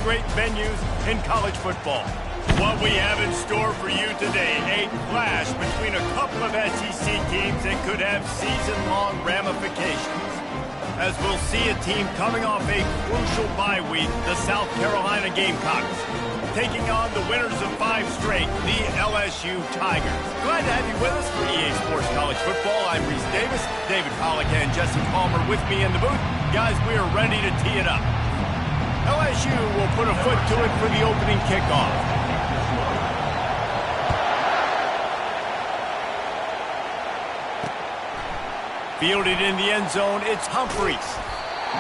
great venues in college football. What we have in store for you today, a clash between a couple of SEC teams that could have season-long ramifications. As we'll see a team coming off a crucial bye week, the South Carolina Gamecocks, taking on the winners of 5 straight, the LSU Tigers. Glad to have you with us for EA Sports College Football. I'm Reese Davis, David Pollack, and Jesse Palmer with me in the booth. Guys, we are ready to tee it up. LSU will put a foot to it for the opening kickoff. Fielded in the end zone, it's Humphreys.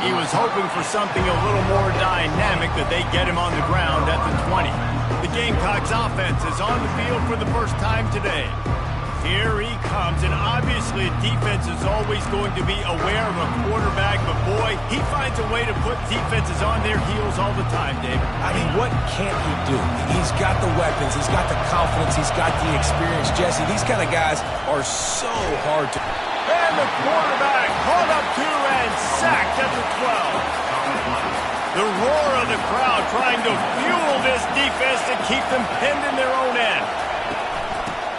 He was hoping for something a little more dynamic, that they get him on the ground at the 20. The Gamecocks offense is on the field for the first time today. Here he comes, and obviously defense is always going to be aware of a quarterback, but boy, he finds a way to put defenses on their heels all the time, David. I mean, what can't he do? He's got the weapons, he's got the confidence, he's got the experience. Jesse, these kind of guys are so hard to... And the quarterback caught up to and sacked at the 12. The roar of the crowd trying to fuel this defense to keep them pinned in their own end.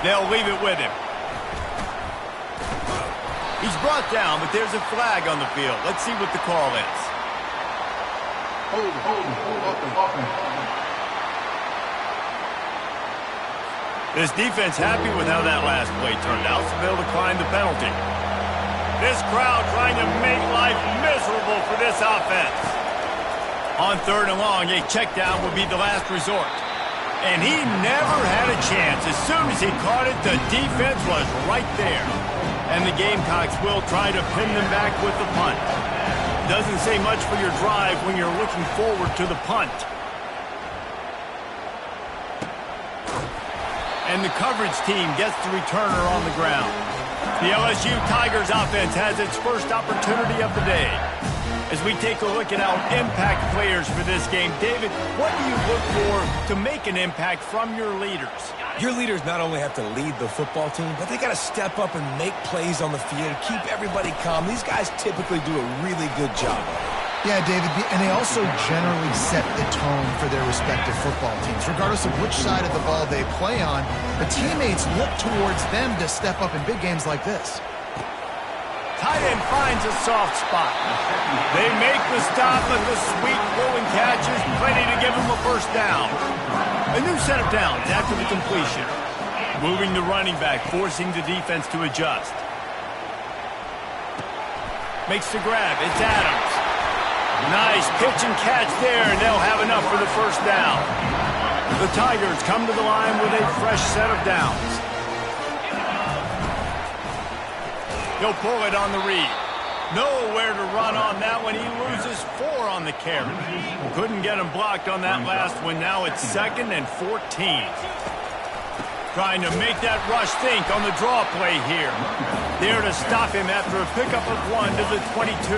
They'll leave it with him. He's brought down, but there's a flag on the field. Let's see what the call is. Hold up. This defense happy with how that last play turned out, so they'll decline the penalty. This crowd trying to make life miserable for this offense. On 3rd and long, a check down would be the last resort. And he never had a chance. As soon as he caught it, the defense was right there. And the Gamecocks will try to pin them back with the punt. Doesn't say much for your drive when you're looking forward to the punt. And the coverage team gets the returner on the ground. The LSU Tigers offense has its first opportunity of the day. As we take a look at our impact players for this game, David, what do you look for to make an impact from your leaders? Your leaders not only have to lead the football team, but they got to step up and make plays on the field, keep everybody calm. These guys typically do a really good job. Yeah, David, and they also generally set the tone for their respective football teams. Regardless of which side of the ball they play on, the teammates look towards them to step up in big games like this. Tight end finds a soft spot. They make the stop, but the sweet rolling catch is plenty to give them a first down. A new set of downs after the completion. Moving the running back, forcing the defense to adjust. Makes the grab. It's Adams. Nice pitch and catch there, and they'll have enough for the first down. The Tigers come to the line with a fresh set of downs. He'll pull it on the read. Nowhere to run on that one. He loses 4 on the carry. Couldn't get him blocked on that last one. Now it's 2nd and 14. Trying to make that rush think on the draw play here. There to stop him after a pickup of 1 to the 22.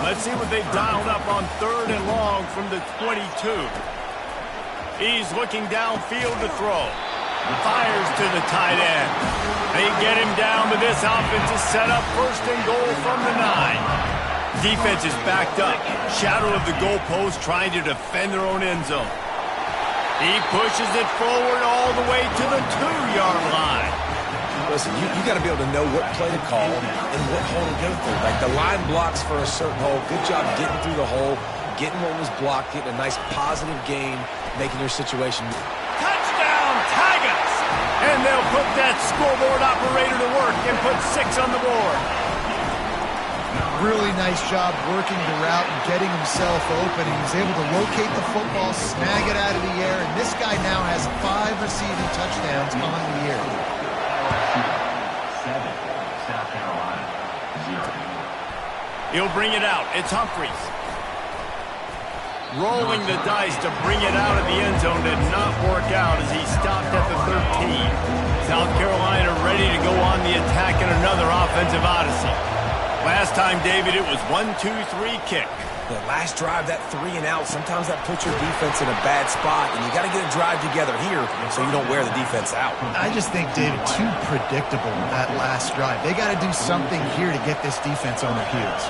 Let's see what they've dialed up on 3rd and long from the 22. He's looking downfield to throw. Fires to the tight end. They get him down, but this offense is set up 1st and goal from the 9. Defense is backed up. Shadow of the goalpost trying to defend their own end zone. He pushes it forward all the way to the 2-yard line. Listen, you got to be able to know what play to call and what hole to go through. Like the line blocks for a certain hole. Good job getting through the hole, getting what was blocked, getting a nice positive gain, making your situation. Touchdown, Tigers! And they'll put that scoreboard operator to work and put 6 on the board. Really nice job working the route and getting himself open. He was able to locate the football, snag it out of the air, and this guy now has 5 receiving touchdowns on the year. 7, South Carolina, 0. He'll bring it out. It's Humphreys. Rolling the dice to bring it out of the end zone did not work out as he stopped at the 13. South Carolina ready to go on the attack in another offensive odyssey. Last time, David, it was 1-2-3 kick. The last drive, that 3 and out, sometimes that puts your defense in a bad spot, and you got to get a drive together here so you don't wear the defense out. I just think, David, too predictable that last drive. They got to do something here to get this defense on their heels.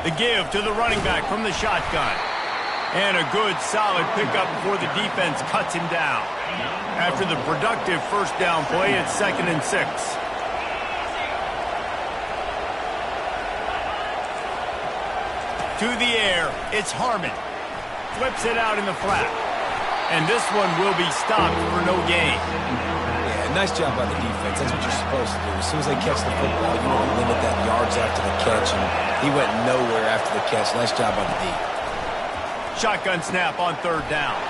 The give to the running back from the shotgun. And a good, solid pickup before the defense cuts him down. After the productive first down play, it's 2nd and 6. To the air, it's Harmon. Flips it out in the flat. And this one will be stopped for no gain. Yeah, nice job by the defense. That's what you're supposed to do. As soon as they catch the football, you want to limit that yards after the catch. And he went nowhere after the catch. Nice job by the D. Shotgun snap on 3rd down.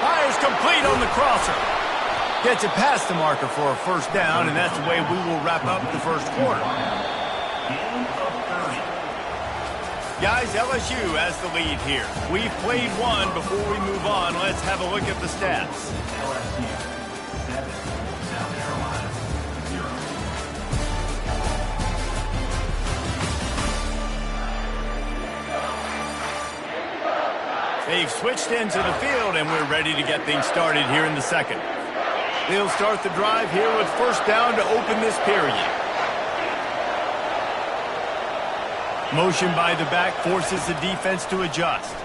Fires complete on the crosser. Gets it past the marker for a first down, and that's the way we will wrap up the first quarter. Guys, LSU has the lead here. We've played one. Before we move on, let's have a look at the stats. LSU 7, South Carolina 0. They've switched into the field, and we're ready to get things started here in the second. They'll start the drive here with first down to open this period. Motion by the back forces the defense to adjust.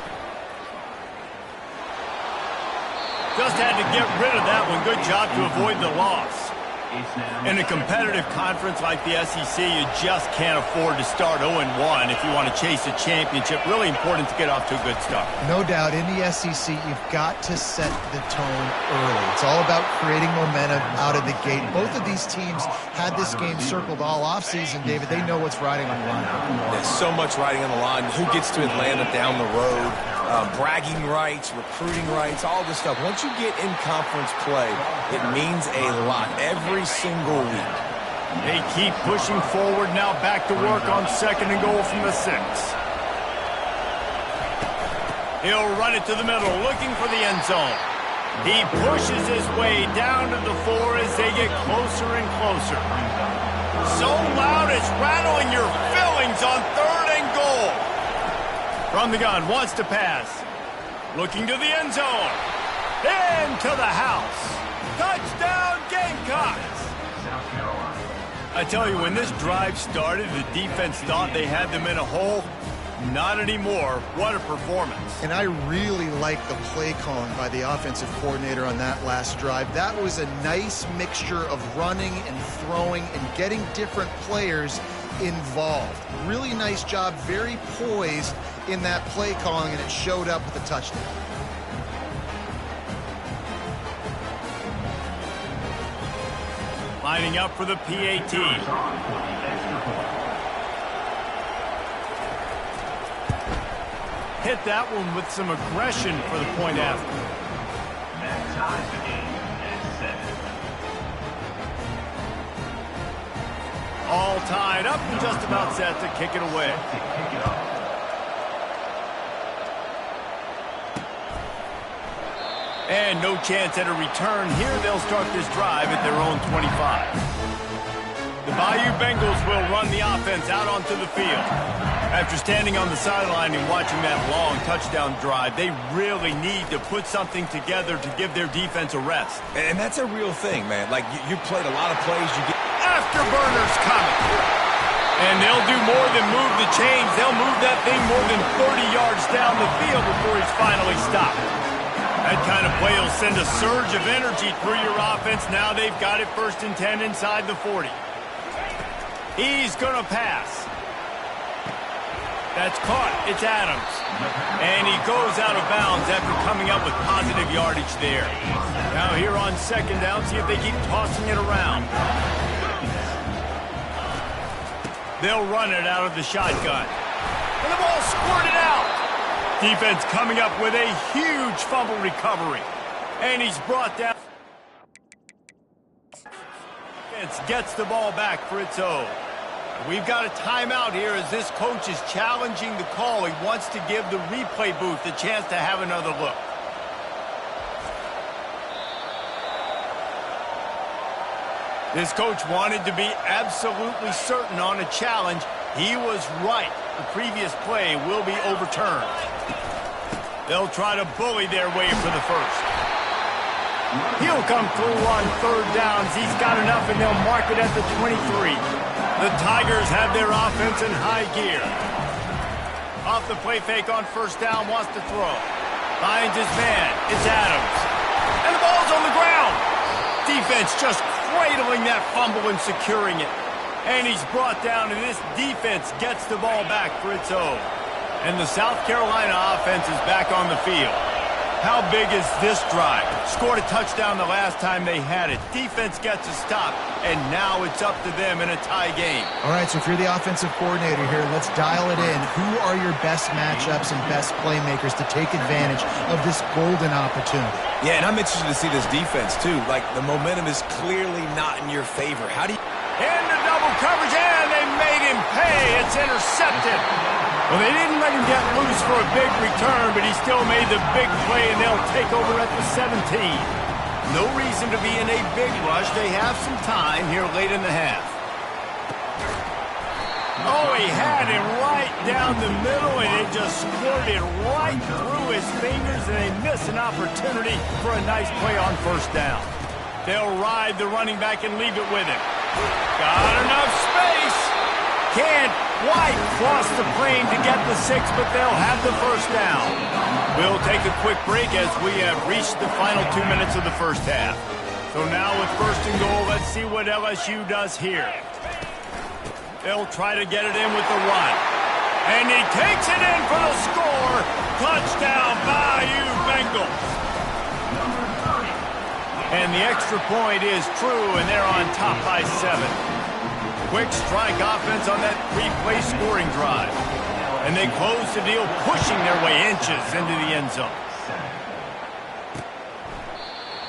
Just had to get rid of that one. Good job to avoid the loss. In a competitive conference like the SEC, you just can't afford to start 0-1 if you want to chase a championship. Really important to get off to a good start. No doubt, in the SEC, you've got to set the tone early. It's all about creating momentum out of the gate. Both of these teams had this game circled all offseason, David. They know what's riding on the line. There's so much riding on the line. Who gets to Atlanta down the road? Bragging rights, recruiting rights, all this stuff. Once you get in conference play, it means a lot every single week. They keep pushing forward now, back to work on 2nd and goal from the 6. He'll run it to the middle, looking for the end zone. He pushes his way down to the 4 as they get closer and closer. So loud it's rattling your fillings on 3rd and goal. From the gun, wants to pass. Looking to the end zone. Into the house. Touchdown, Gamecocks! South Carolina. I tell you, when this drive started, the defense thought they had them in a hole. Not anymore. What a performance. And I really like the play calling by the offensive coordinator on that last drive. That was a nice mixture of running and throwing and getting different players involved. Really nice job, very poised in that play calling, and it showed up with a touchdown. Lining up for the PAT. Hit that one with some aggression for the point after. That ties the game at 7. All tied up and just about set to kick it away. Kick it off. And no chance at a return here. They'll start this drive at their own 25. The Bayou Bengals will run the offense out onto the field. After standing on the sideline and watching that long touchdown drive, they really need to put something together to give their defense a rest. And that's a real thing, man. Like, you played a lot of plays. You get Afterburners coming. And they'll do more than move the chains. They'll move that thing more than 30 yards down the field before he's finally stopped. That kind of play will send a surge of energy through your offense. Now they've got it 1st and 10 inside the 40. He's going to pass. That's caught. It's Adams. And he goes out of bounds after coming up with positive yardage there. Now here on 2nd down, see if they keep tossing it around. They'll run it out of the shotgun. And the ball squirted out. Defense coming up with a huge fumble recovery. And he's brought down. Defense gets the ball back for its own. We've got a timeout here as this coach is challenging the call. He wants to give the replay booth a chance to have another look. This coach wanted to be absolutely certain on a challenge. He was right. The previous play will be overturned. They'll try to bully their way for the first. He'll come through on 3rd downs. He's got enough, and they'll mark it at the 23. The Tigers have their offense in high gear. Off the play fake on first down, wants to throw. Finds his man. It's Adams. And the ball's on the ground. Defense just cradling that fumble and securing it. And he's brought down, and this defense gets the ball back for its own. And the South Carolina offense is back on the field. How big is this drive? Scored a touchdown the last time they had it. Defense gets a stop, and now it's up to them in a tie game. All right, so if you're the offensive coordinator here, let's dial it in. Who are your best matchups and best playmakers to take advantage of this golden opportunity? Yeah, and I'm interested to see this defense, too. Like, the momentum is clearly not in your favor. How do you... Into double coverage, and they made him pay. It's intercepted. Well, they didn't let him get loose for a big return, but he still made the big play, and they'll take over at the 17. No reason to be in a big rush. They have some time here late in the half. Oh, he had him right down the middle, and it just squirted right through his fingers, and they miss an opportunity for a nice play on first down. They'll ride the running back and leave it with him. Got enough space. Can't quite cross the plane to get the 6, but they'll have the first down. We'll take a quick break as we have reached the final 2 minutes of the first half. So now with first and goal, let's see what LSU does here. They'll try to get it in with the run. And he takes it in for the score. Touchdown, Bayou Bengals. And the extra point is true, and they're on top by 7. Quick strike offense on that 3-play scoring drive. And they close the deal, pushing their way inches into the end zone.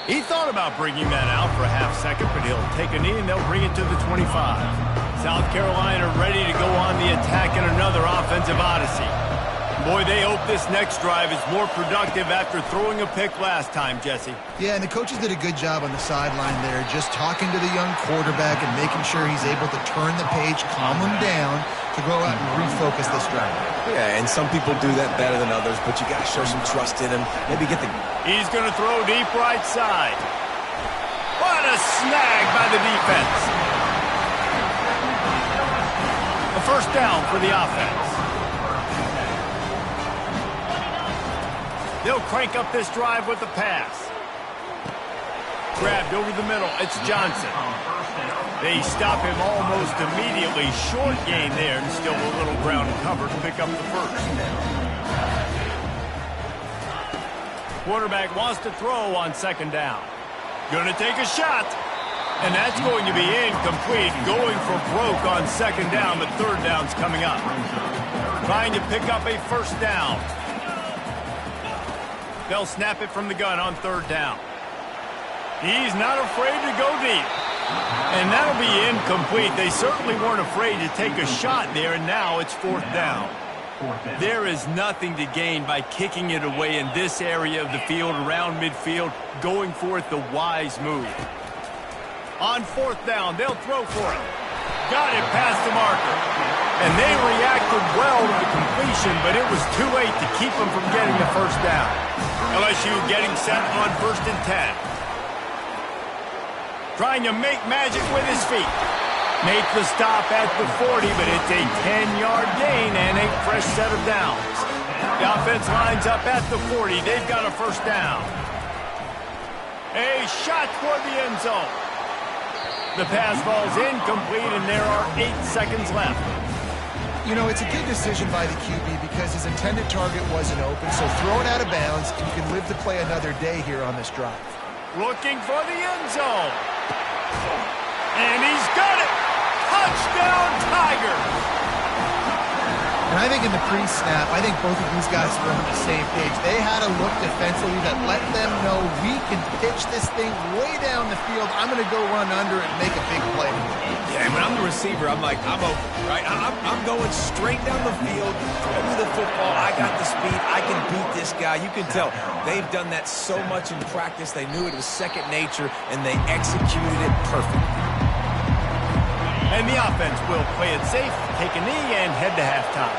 He thought about bringing that out for a half second, but he'll take a knee and they'll bring it to the 25. South Carolina ready to go on the attack in another offensive odyssey. Boy, they hope this next drive is more productive after throwing a pick last time, Jesse. Yeah, and the coaches did a good job on the sideline there, just talking to the young quarterback and making sure he's able to turn the page, calm him down, to go out and refocus this drive. Yeah, and some people do that better than others, but you got to show some trust in him. Maybe get the... He's going to throw deep right side. What a snag by the defense. A first down for the offense. They'll crank up this drive with the pass. Grabbed over the middle. It's Johnson. They stop him almost immediately. Short gain there, and still a little ground cover to pick up the first. Quarterback wants to throw on second down. Going to take a shot. And that's going to be incomplete. Going for broke on second down, but third down's coming up. Trying to pick up a first down. They'll snap it from the gun on third down. He's not afraid to go deep. And that'll be incomplete. They certainly weren't afraid to take a shot there, and now it's fourth down. There is nothing to gain by kicking it away in this area of the field, around midfield, going for it the wise move. On fourth down, they'll throw for it. Got it past the marker. And they reacted well to the completion, but it was too late to keep them from getting the first down. LSU getting set on 1st and 10. Trying to make magic with his feet. Make the stop at the 40, but it's a 10-yard gain and a fresh set of downs. The offense lines up at the 40. They've got a first down. A shot toward the end zone. The pass ball's incomplete, and there are 8 seconds left. You know, it's a good decision by the QB because his intended target wasn't open, so throw it out of bounds, and you can live to play another day here on this drive. Looking for the end zone. And he's got it. Touchdown, Tigers. And I think in the pre-snap, I think both of these guys were on the same page. They had a look defensively that let them know we can pitch this thing way down the field. I'm going to go run under it and make a big play. Yeah, and when I'm the receiver, I'm like, I'm open, right? I'm going straight down the field, throw me the football. I got the speed. I can beat this guy. You can tell they've done that so much in practice. They knew it was second nature, and they executed it perfectly. And the offense will play it safe, take a knee, and head to halftime.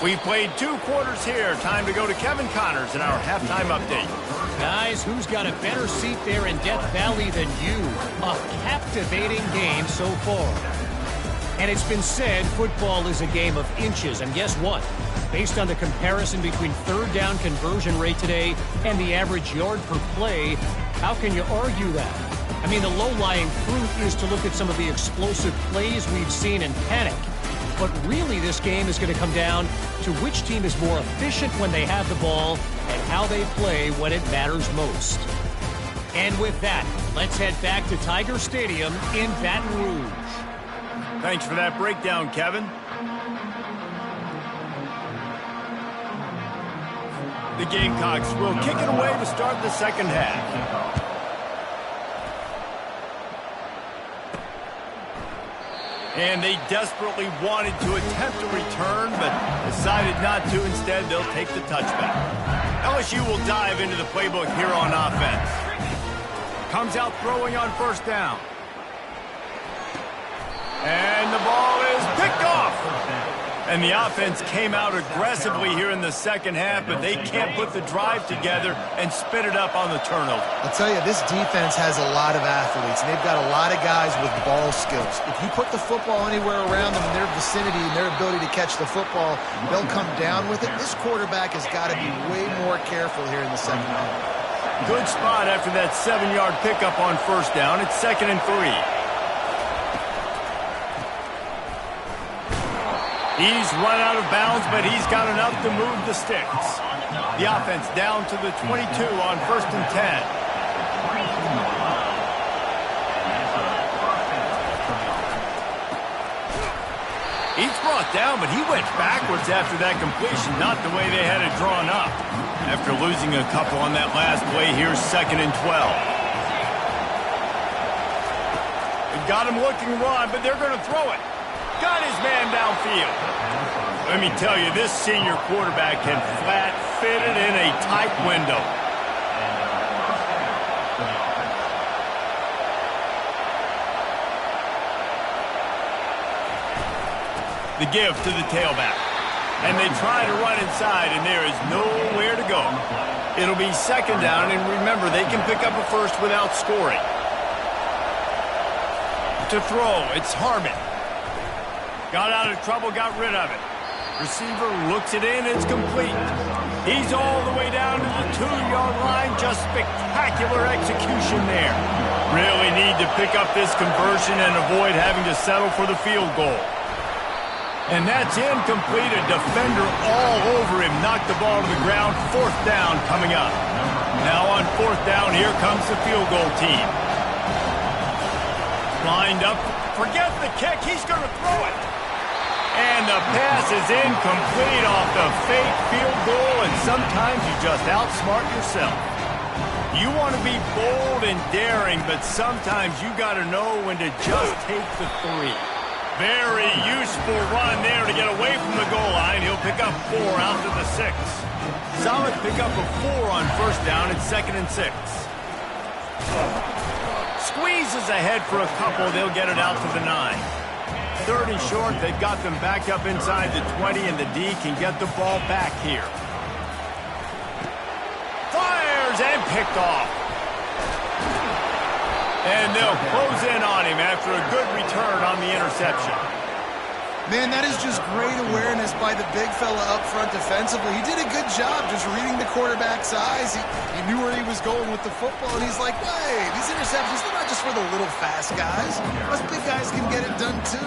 We played 2 quarters here. Time to go to Kevin Connors in our halftime update. Guys, who's got a better seat there in Death Valley than you? A captivating game so far. And it's been said football is a game of inches. And guess what? Based on the comparison between third down conversion rate today and the average yard per play, how can you argue that? I mean, the low-lying fruit is to look at some of the explosive plays we've seen and panic. But really, this game is going to come down to which team is more efficient when they have the ball and how they play when it matters most. And with that, let's head back to Tiger Stadium in Baton Rouge. Thanks for that breakdown, Kevin. The Gamecocks will kick it away to start the second half. And they desperately wanted to attempt a return, but decided not to. Instead, they'll take the touchback. LSU will dive into the playbook here on offense. Comes out throwing on first down. And the ball is picked off. And the offense came out aggressively here in the second half, but they can't put the drive together and spit it up on the turnover. I'll tell you, this defense has a lot of athletes, and they've got a lot of guys with ball skills. If you put the football anywhere around them in their vicinity and their ability to catch the football, they'll come down with it. This quarterback has got to be way more careful here in the second half. Good spot after that 7-yard pickup on first down. It's 2nd and 3. He's run out of bounds, but he's got enough to move the sticks. The offense down to the 22 on 1st and 10. He's brought down, but he went backwards after that completion, not the way they had it drawn up. After losing a couple on that last play, here's 2nd and 12. They've got him looking run, but they're going to throw it. Got his man downfield. Let me tell you, this senior quarterback can flat fit it in a tight window. The give to the tailback. And they try to run inside, and there is nowhere to go. It'll be 2nd down, and remember, they can pick up a first without scoring. To throw, it's Harmon. Got out of trouble, got rid of it. Receiver looks it in, it's complete. He's all the way down to the 2-yard line. Just spectacular execution there. Really need to pick up this conversion and avoid having to settle for the field goal. And that's incomplete. A defender all over him. Knocked the ball to the ground. 4th down coming up. Now on 4th down, here comes the field goal team. Lined up. Forget the kick. He's going to throw it. And the pass is incomplete off the fake field goal, and sometimes you just outsmart yourself. You want to be bold and daring, but sometimes you got to know when to just take the 3. Very useful run there to get away from the goal line. He'll pick up 4 out to the 6. Solid pickup of 4 on first down. It's 2nd and 6. Squeezes ahead for a couple. They'll get it out to the 9. 3rd and short. They've got them back up inside the 20, and the D can get the ball back here. Fires and picked off. And they'll close in on him after a good return on the interception. Man, that is just great awareness by the big fella up front defensively. He did a good job just reading the quarterback's eyes. He knew where he was going with the football, and he's like, hey, these interceptions, they're not just for the little fast guys. Us big guys can get it done too.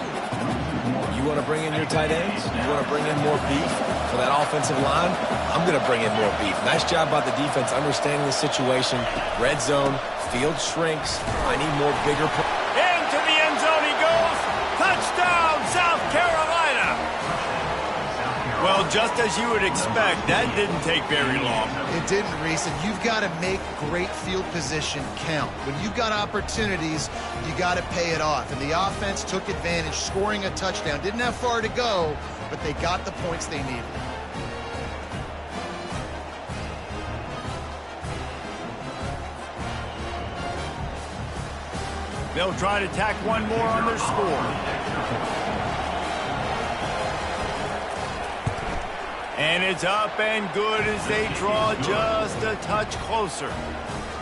You want to bring in your tight ends? You want to bring in more beef for that offensive line? I'm going to bring in more beef. Nice job by the defense understanding the situation. Red zone, field shrinks. I need more bigger. Into the end zone he goes. Touchdown, South Carolina. Well, just as you would expect, that didn't take very long. It didn't, Reese, and you've got to make great field position count. When you've got opportunities, you got to pay it off. And the offense took advantage, scoring a touchdown. Didn't have far to go, but they got the points they needed. They'll try to tack one more on their score. And it's up and good as they draw just a touch closer.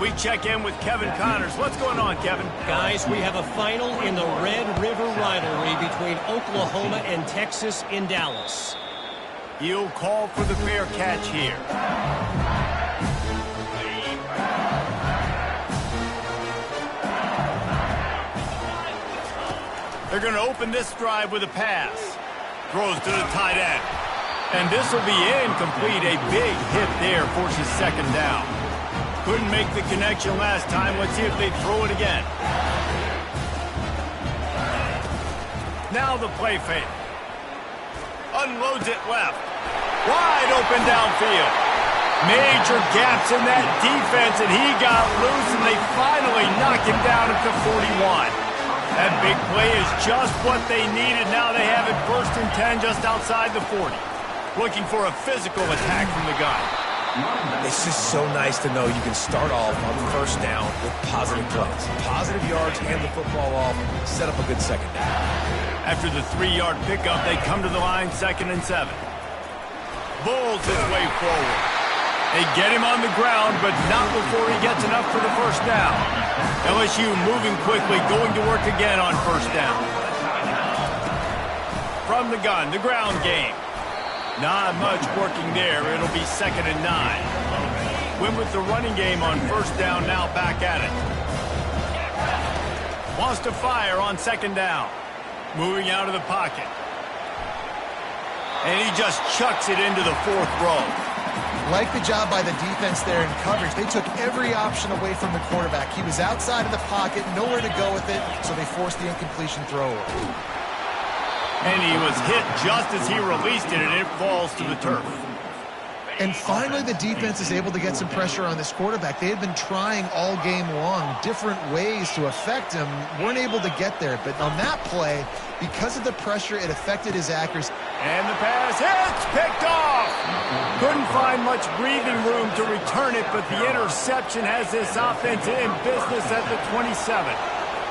We check in with Kevin Connors. What's going on, Kevin? Guys, we have a final in the Red River rivalry between Oklahoma and Texas in Dallas. He'll call for the fair catch here. They're going to open this drive with a pass. Throws to the tight end. And this will be incomplete. A big hit there forces second down. Couldn't make the connection last time. Let's see if they throw it again. Now the play fake. Unloads it left. Wide open downfield. Major gaps in that defense, and he got loose, and they finally knock him down at the 41. That big play is just what they needed. Now they have it 1st and 10 just outside the 40. Looking for a physical attack from the gun. It's just so nice to know you can start off on 1st down with positive plays. Positive yards, hand the football off, set up a good second down. After the 3-yard pickup, they come to the line 2nd and 7. Bulls his way forward. They get him on the ground, but not before he gets enough for the 1st down. LSU moving quickly, going to work again on 1st down. From the gun, the ground game. Not much working there. It'll be 2nd and 9. Win with the running game on 1st down, now back at it. Wants to fire on 2nd down. Moving out of the pocket. And he just chucks it into the 4th row. Like the job by the defense there in coverage. They took every option away from the quarterback. He was outside of the pocket, nowhere to go with it, so they forced the incompletion throw. And he was hit just as he released it, and it falls to the turf. And finally, the defense is able to get some pressure on this quarterback. They had been trying all game long different ways to affect him, weren't able to get there. But on that play, because of the pressure, it affected his accuracy. And the pass hits, picked off. Couldn't find much breathing room to return it, but the interception has this offense in business at the 27.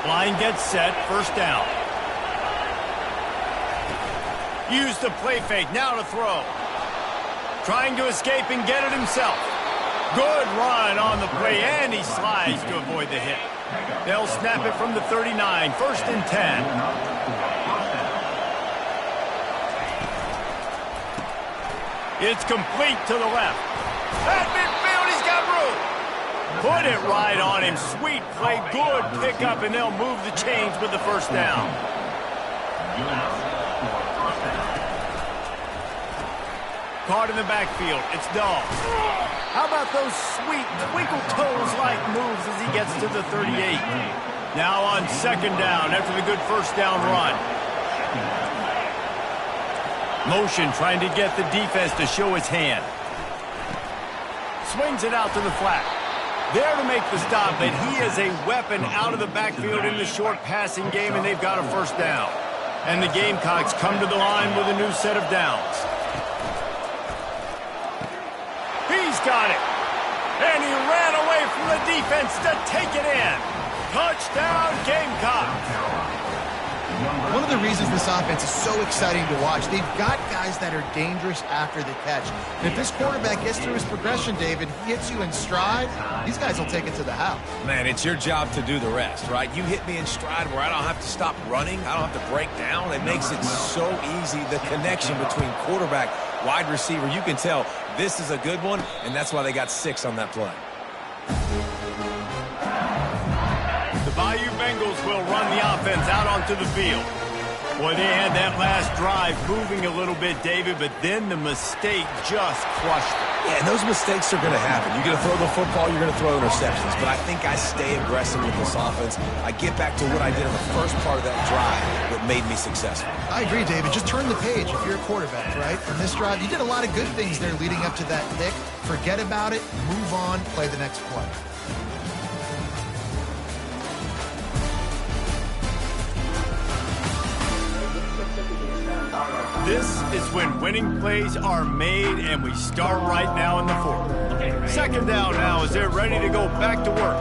Line gets set, 1st down. Use the play fake, now to throw. Trying to escape and get it himself. Good run on the play, and he slides to avoid the hit. They'll snap it from the 39, 1st and 10. It's complete to the left. At midfield, he's got room. Put it right on him. Sweet play, good pickup, and they'll move the chains with the 1st down. Caught in the backfield. It's Dawes. How about those sweet twinkle toes-like moves as he gets to the 38? Now on 2nd down after the good 1st down run. Motion trying to get the defense to show his hand. Swings it out to the flat. There to make the stop, but he is a weapon out of the backfield in the short passing game, and they've got a 1st down. And the Gamecocks come to the line with a new set of downs. He's got it. And he ran away from the defense to take it in. Touchdown, Gamecocks. One of the reasons this offense is so exciting to watch, they've got guys that are dangerous after the catch. And if this quarterback gets through his progression, David, he hits you in stride, these guys will take it to the house. Man, it's your job to do the rest, right? You hit me in stride where I don't have to stop running. I don't have to break down. It makes it so easy. The connection between quarterback, wide receiver, you can tell this is a good one, and that's why they got 6 on that play. The Bayou Bengals will run the offense out onto the field. Boy, they had that last drive moving a little bit, David, but then the mistake just crushed them. Yeah, and those mistakes are going to happen. You're going to throw the football, you're going to throw interceptions. But I think I stay aggressive with this offense. I get back to what I did in the first part of that drive that made me successful. I agree, David. Just turn the page if you're a quarterback, right? From this drive, you did a lot of good things there leading up to that pick. Forget about it, move on, play the next play. This is when winning plays are made, and we start right now in the 4th. 2nd down now as they're ready to go back to work.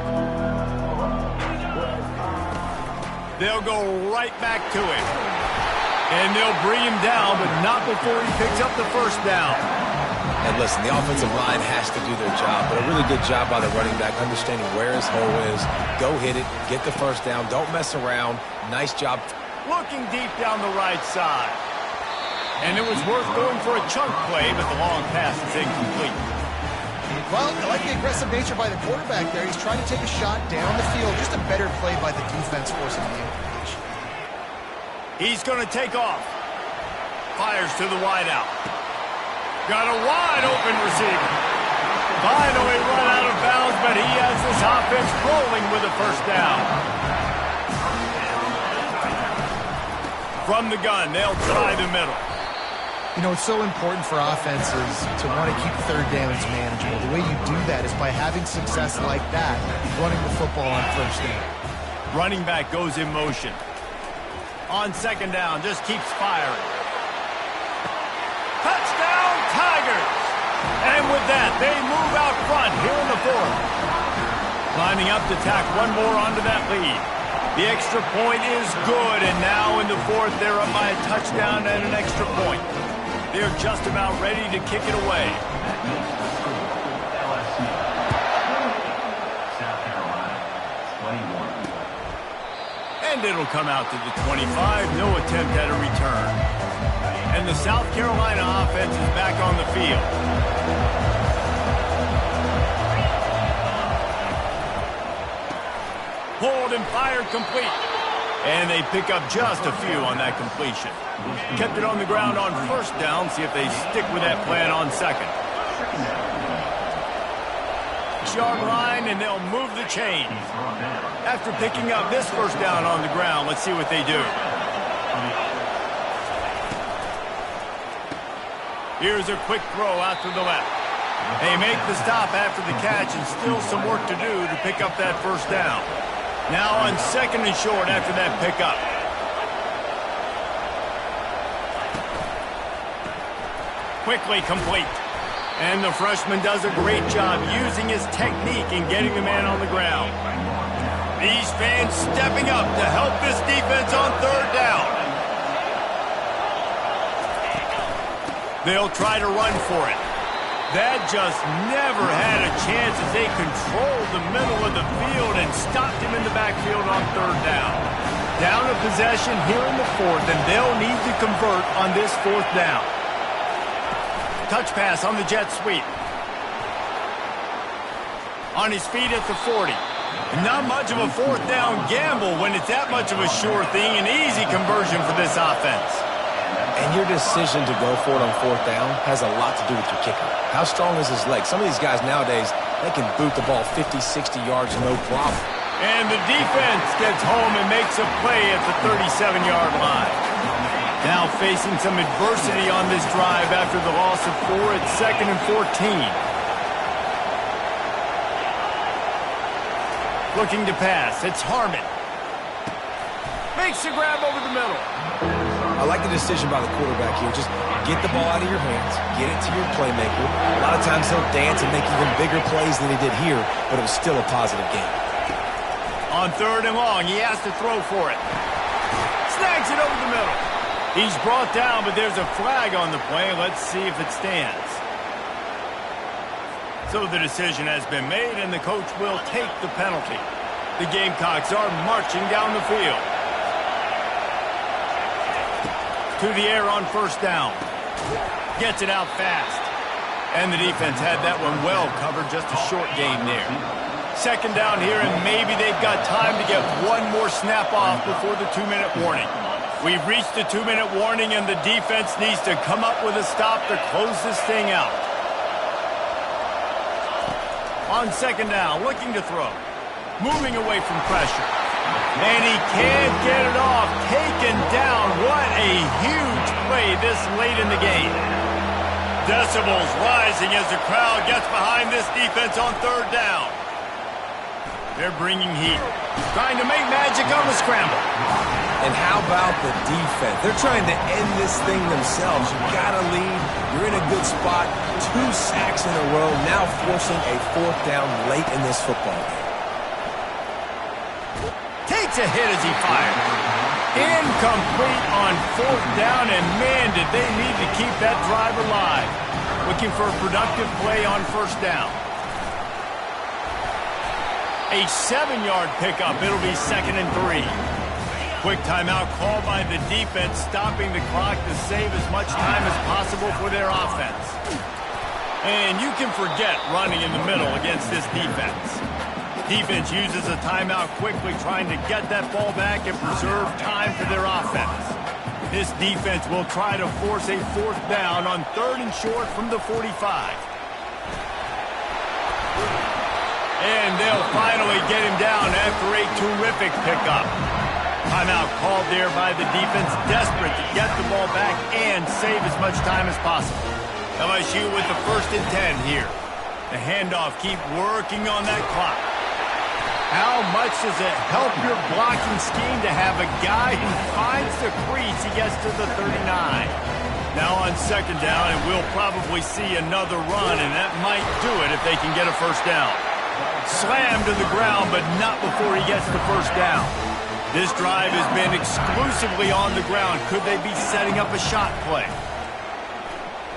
They'll go right back to it. And they'll bring him down, but not before he picks up the 1st down. And listen, the offensive line has to do their job, but a really good job by the running back, understanding where his hole is. Go hit it, get the first down, don't mess around. Nice job. Looking deep down the right side. And it was worth going for a chunk play, but the long pass is incomplete. Well, I like the aggressive nature by the quarterback there. He's trying to take a shot down the field. Just a better play by the defense forcing the incompletion. He's going to take off. Fires to the wideout. Got a wide open receiver. Finally run out of bounds, but he has this offense rolling with a first down. From the gun, they'll try the middle. You know, it's so important for offenses to want to keep third downs manageable. The way you do that is by having success like that, running the football on first down. Running back goes in motion. On second down, just keeps firing. Touchdown, Tigers! And with that, they move out front here in the fourth. Lining up to tack one more onto that lead. The extra point is good, and now in the fourth, they're up by a touchdown and an extra point. They're just about ready to kick it away. LSU. South Carolina, 21. And it'll come out to the 25, no attempt at a return. And the South Carolina offense is back on the field. Pulled and fired complete. And they pick up just a few on that completion. Kept it on the ground on first down. See if they stick with that plan on second. Yard line, and they'll move the chain. After picking up this first down on the ground, let's see what they do. Here's a quick throw out to the left. They make the stop after the catch, and still some work to do to pick up that first down. Now on second and short after that pickup. Quickly complete. And the freshman does a great job using his technique in getting the man on the ground. These fans stepping up to help this defense on third down. They'll try to run for it. That just never had a chance as they controlled the middle of the field and stopped him in the backfield on third down. Down a possession here in the fourth, and they'll need to convert on this fourth down. Touch pass on the jet sweep. On his feet at the 40. Not much of a fourth down gamble when it's that much of a sure thing. An easy conversion for this offense. And your decision to go for it on fourth down has a lot to do with your kicker. How strong is his leg? Some of these guys nowadays, they can boot the ball 50, 60 yards, no problem. And the defense gets home and makes a play at the 37-yard line. Now facing some adversity on this drive after the loss of 4 at 2nd and 14. Looking to pass. It's Harmon. Makes the grab over the middle. I like the decision by the quarterback here. Just get the ball out of your hands, get it to your playmaker. A lot of times he'll dance and make even bigger plays than he did here, but it was still a positive game. On third and long, he has to throw for it. Snags it over the middle. He's brought down, but there's a flag on the play. Let's see if it stands. So the decision has been made, and the coach will take the penalty. The Gamecocks are marching down the field. To the air on first down. Gets it out fast. And the defense had that one well covered, just a short gain there. Second down here, and maybe they've got time to get one more snap off before the 2-minute warning. We've reached the 2-minute warning, and the defense needs to come up with a stop to close this thing out. On second down, looking to throw. Moving away from pressure. And he can't get it off. Taken down. What a huge play this late in the game. Decibels rising as the crowd gets behind this defense on third down. They're bringing heat. Trying to make magic on the scramble. And how about the defense? They're trying to end this thing themselves. You got to lead. You're in a good spot. 2 sacks in a row, now forcing a fourth down late in this football game. Takes a hit as he fired. Incomplete on fourth down, and man, did they need to keep that drive alive. looking for a productive play on first down. A 7-yard pickup. It'll be 2nd and 3. Quick timeout called by the defense, stopping the clock to save as much time as possible for their offense. And you can forget running in the middle against this defense. Defense uses a timeout quickly, trying to get that ball back and preserve time for their offense. This defense will try to force a 4th down on 3rd and short from the 45. And they'll finally get him down after a terrific pickup. Timeout called there by the defense, desperate to get the ball back and save as much time as possible. LSU with the 1st and 10 here. The handoff, keep working on that clock. How much does it help your blocking scheme to have a guy who finds the crease, he gets to the 39. Now on 2nd down, and we'll probably see another run, and that might do it if they can get a 1st down. Slammed to the ground, but not before he gets the 1st down. This drive has been exclusively on the ground. Could they be setting up a shot play?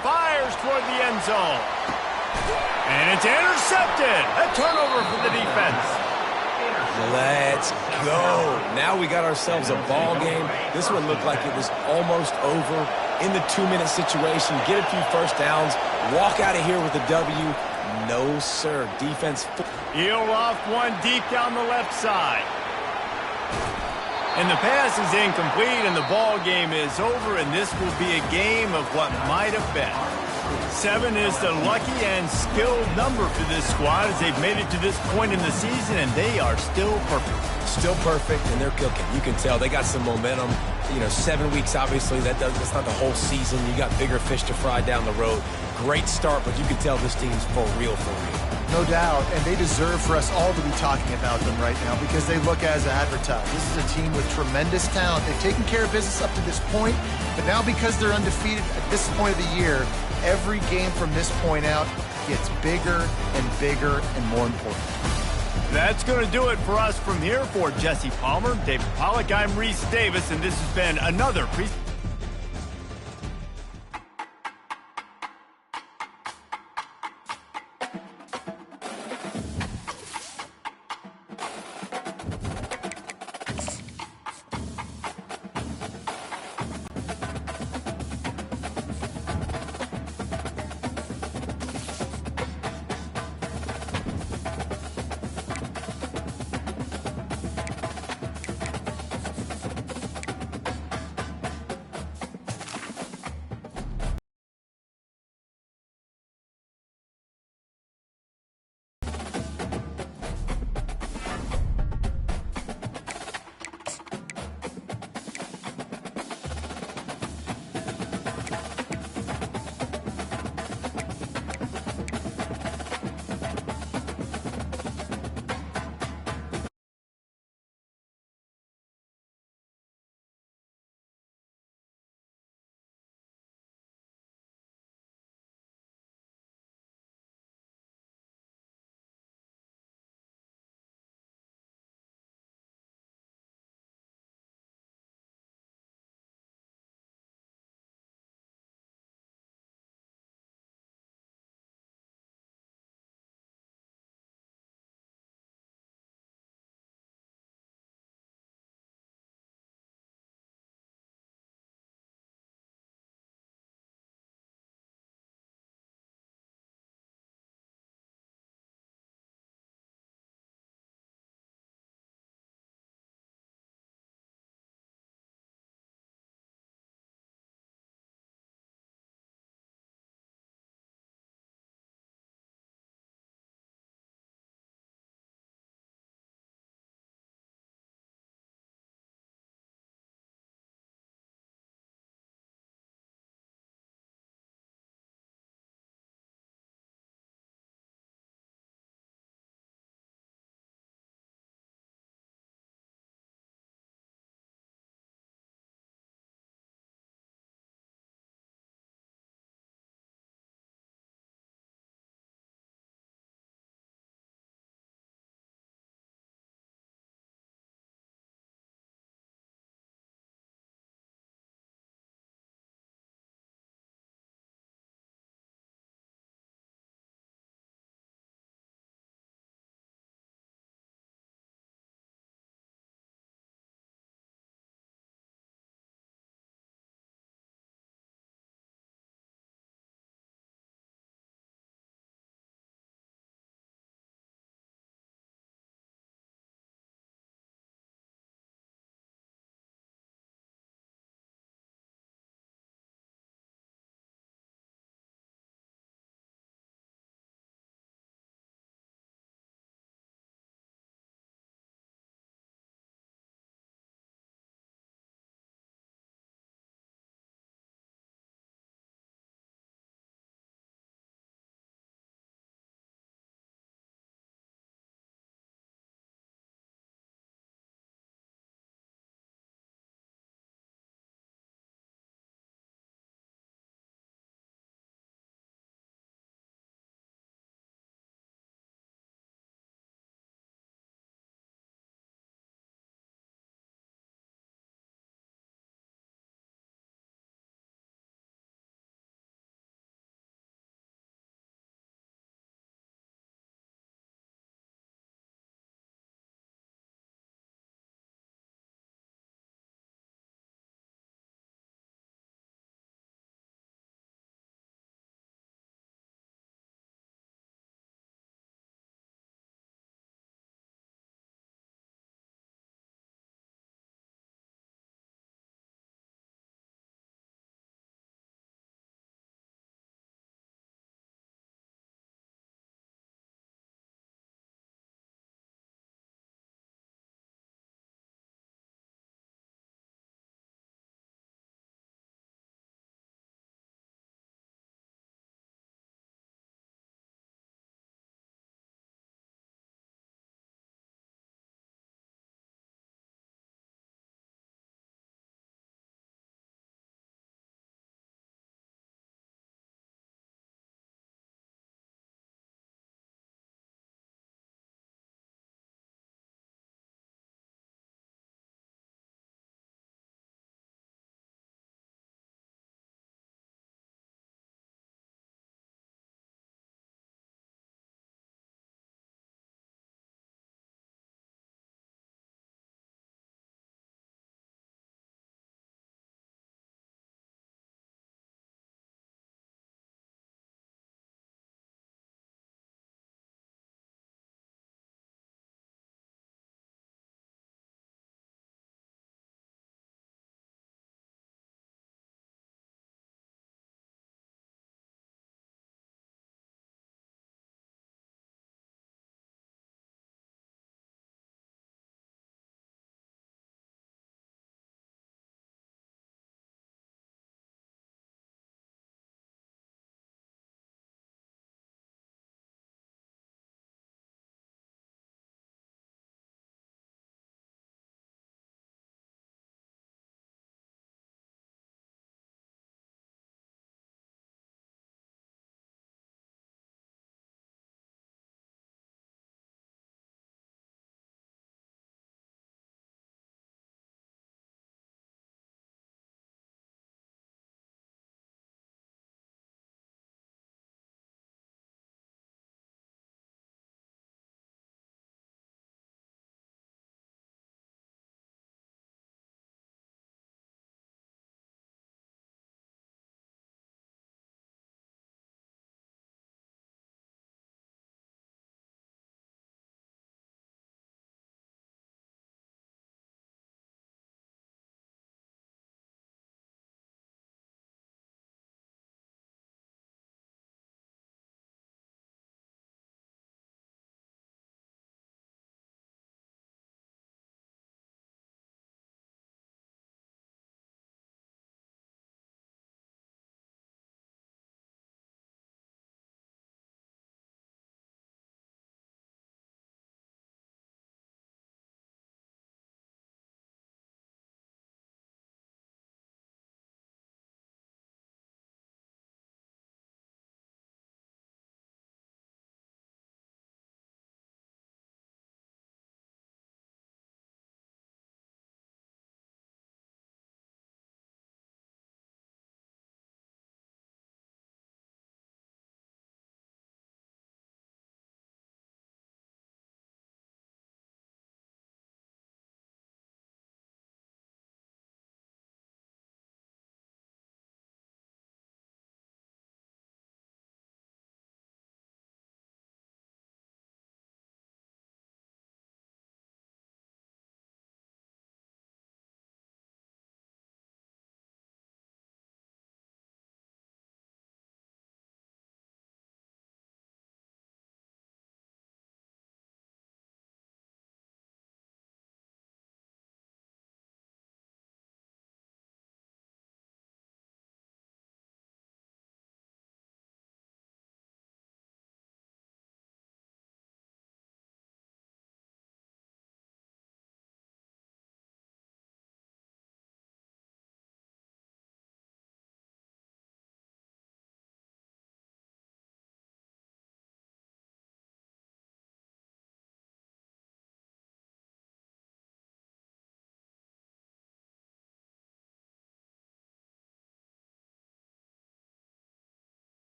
Fires toward the end zone. And it's intercepted. A turnover for the defense. Let's go. Now we got ourselves a ball game. This one looked like it was almost over. In the 2-minute situation, get a few 1st downs, walk out of here with a W. No, sir. Defense. He'll off one deep down the left side. And the pass is incomplete, and the ball game is over, and this will be a game of what might have been. 7 is the lucky and skilled number for this squad as they've made it to this point in the season, and they are still perfect. Still perfect, and they're cooking. You can tell they got some momentum. 7 weeks, obviously, that's not the whole season. You got bigger fish to fry down the road. Great start, but you can tell this team's for real, for real. No doubt, and they deserve for us all to be talking about them right now because they look as advertised. This is a team with tremendous talent. They've taken care of business up to this point, but now because they're undefeated at this point of the year, every game from this point out gets bigger and bigger and more important. That's going to do it for us from here. For Jesse Palmer, David Pollack, I'm Reese Davis, and this has been another presentation.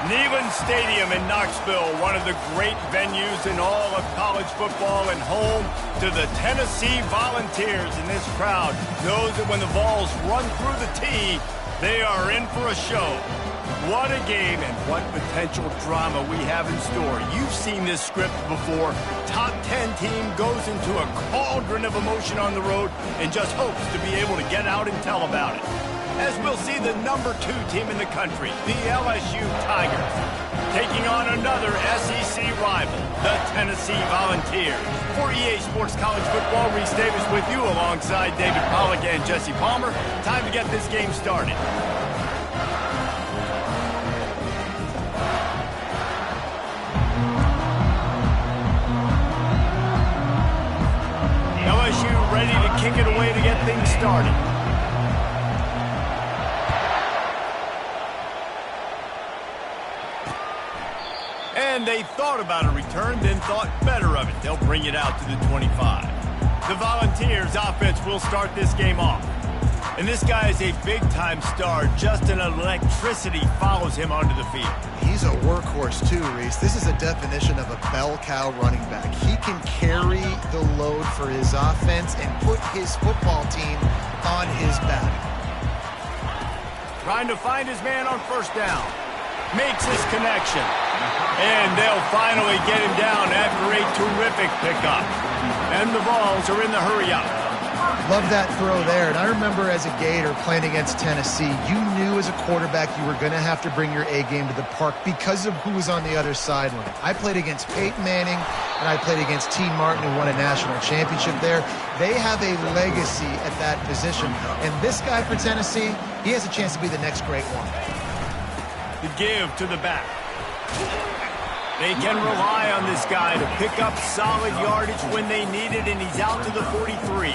Neyland Stadium in Knoxville, one of the great venues in all of college football and home to the Tennessee Volunteers. And this crowd knows that when the Vols run through the tee, they are in for a show. What a game and what potential drama we have in store. You've seen this script before. Top 10 team goes into a cauldron of emotion on the road and just hopes to be able to get out and tell about it. As we'll see the number 2 team in the country, the LSU Tigers, taking on another SEC rival, the Tennessee Volunteers. For EA Sports College Football, Reese Davis with you alongside David Pollack and Jesse Palmer. Time to get this game started. LSU ready to kick it away to get things started. And they thought about a return, then thought better of it. They'll bring it out to the 25. The Volunteers offense will start this game off. And this guy is a big-time star. Just an electricity follows him onto the field. He's a workhorse too, Reese. This is a definition of a bell cow running back. He can carry the load for his offense and put his football team on his back. Trying to find his man on first down. Makes his connection. And they'll finally get him down after a terrific pickup. And the Vols are in the hurry-up. Love that throw there. And I remember as a Gator playing against Tennessee, you knew as a quarterback you were going to have to bring your A game to the park because of who was on the other sideline. I played against Peyton Manning, and I played against T. Martin, who won a national championship there. They have a legacy at that position. And this guy for Tennessee, he has a chance to be the next great one. The give to the back. They can rely on this guy to pick up solid yardage when they need it, and he's out to the 43.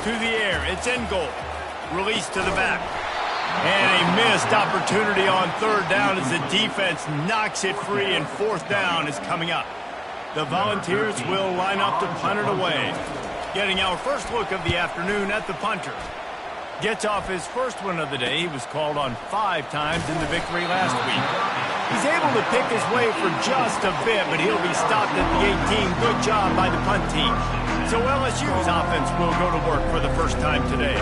To the air, it's in goal. Release to the back. And a missed opportunity on third down as the defense knocks it free, and fourth down is coming up. The Volunteers will line up to punt it away. Getting our first look of the afternoon at the punter. Gets off his first one of the day. He was called on 5 times in the victory last week. He's able to pick his way for just a bit, but he'll be stopped at the 18. Good job by the punt team. So LSU's offense will go to work for the first time today.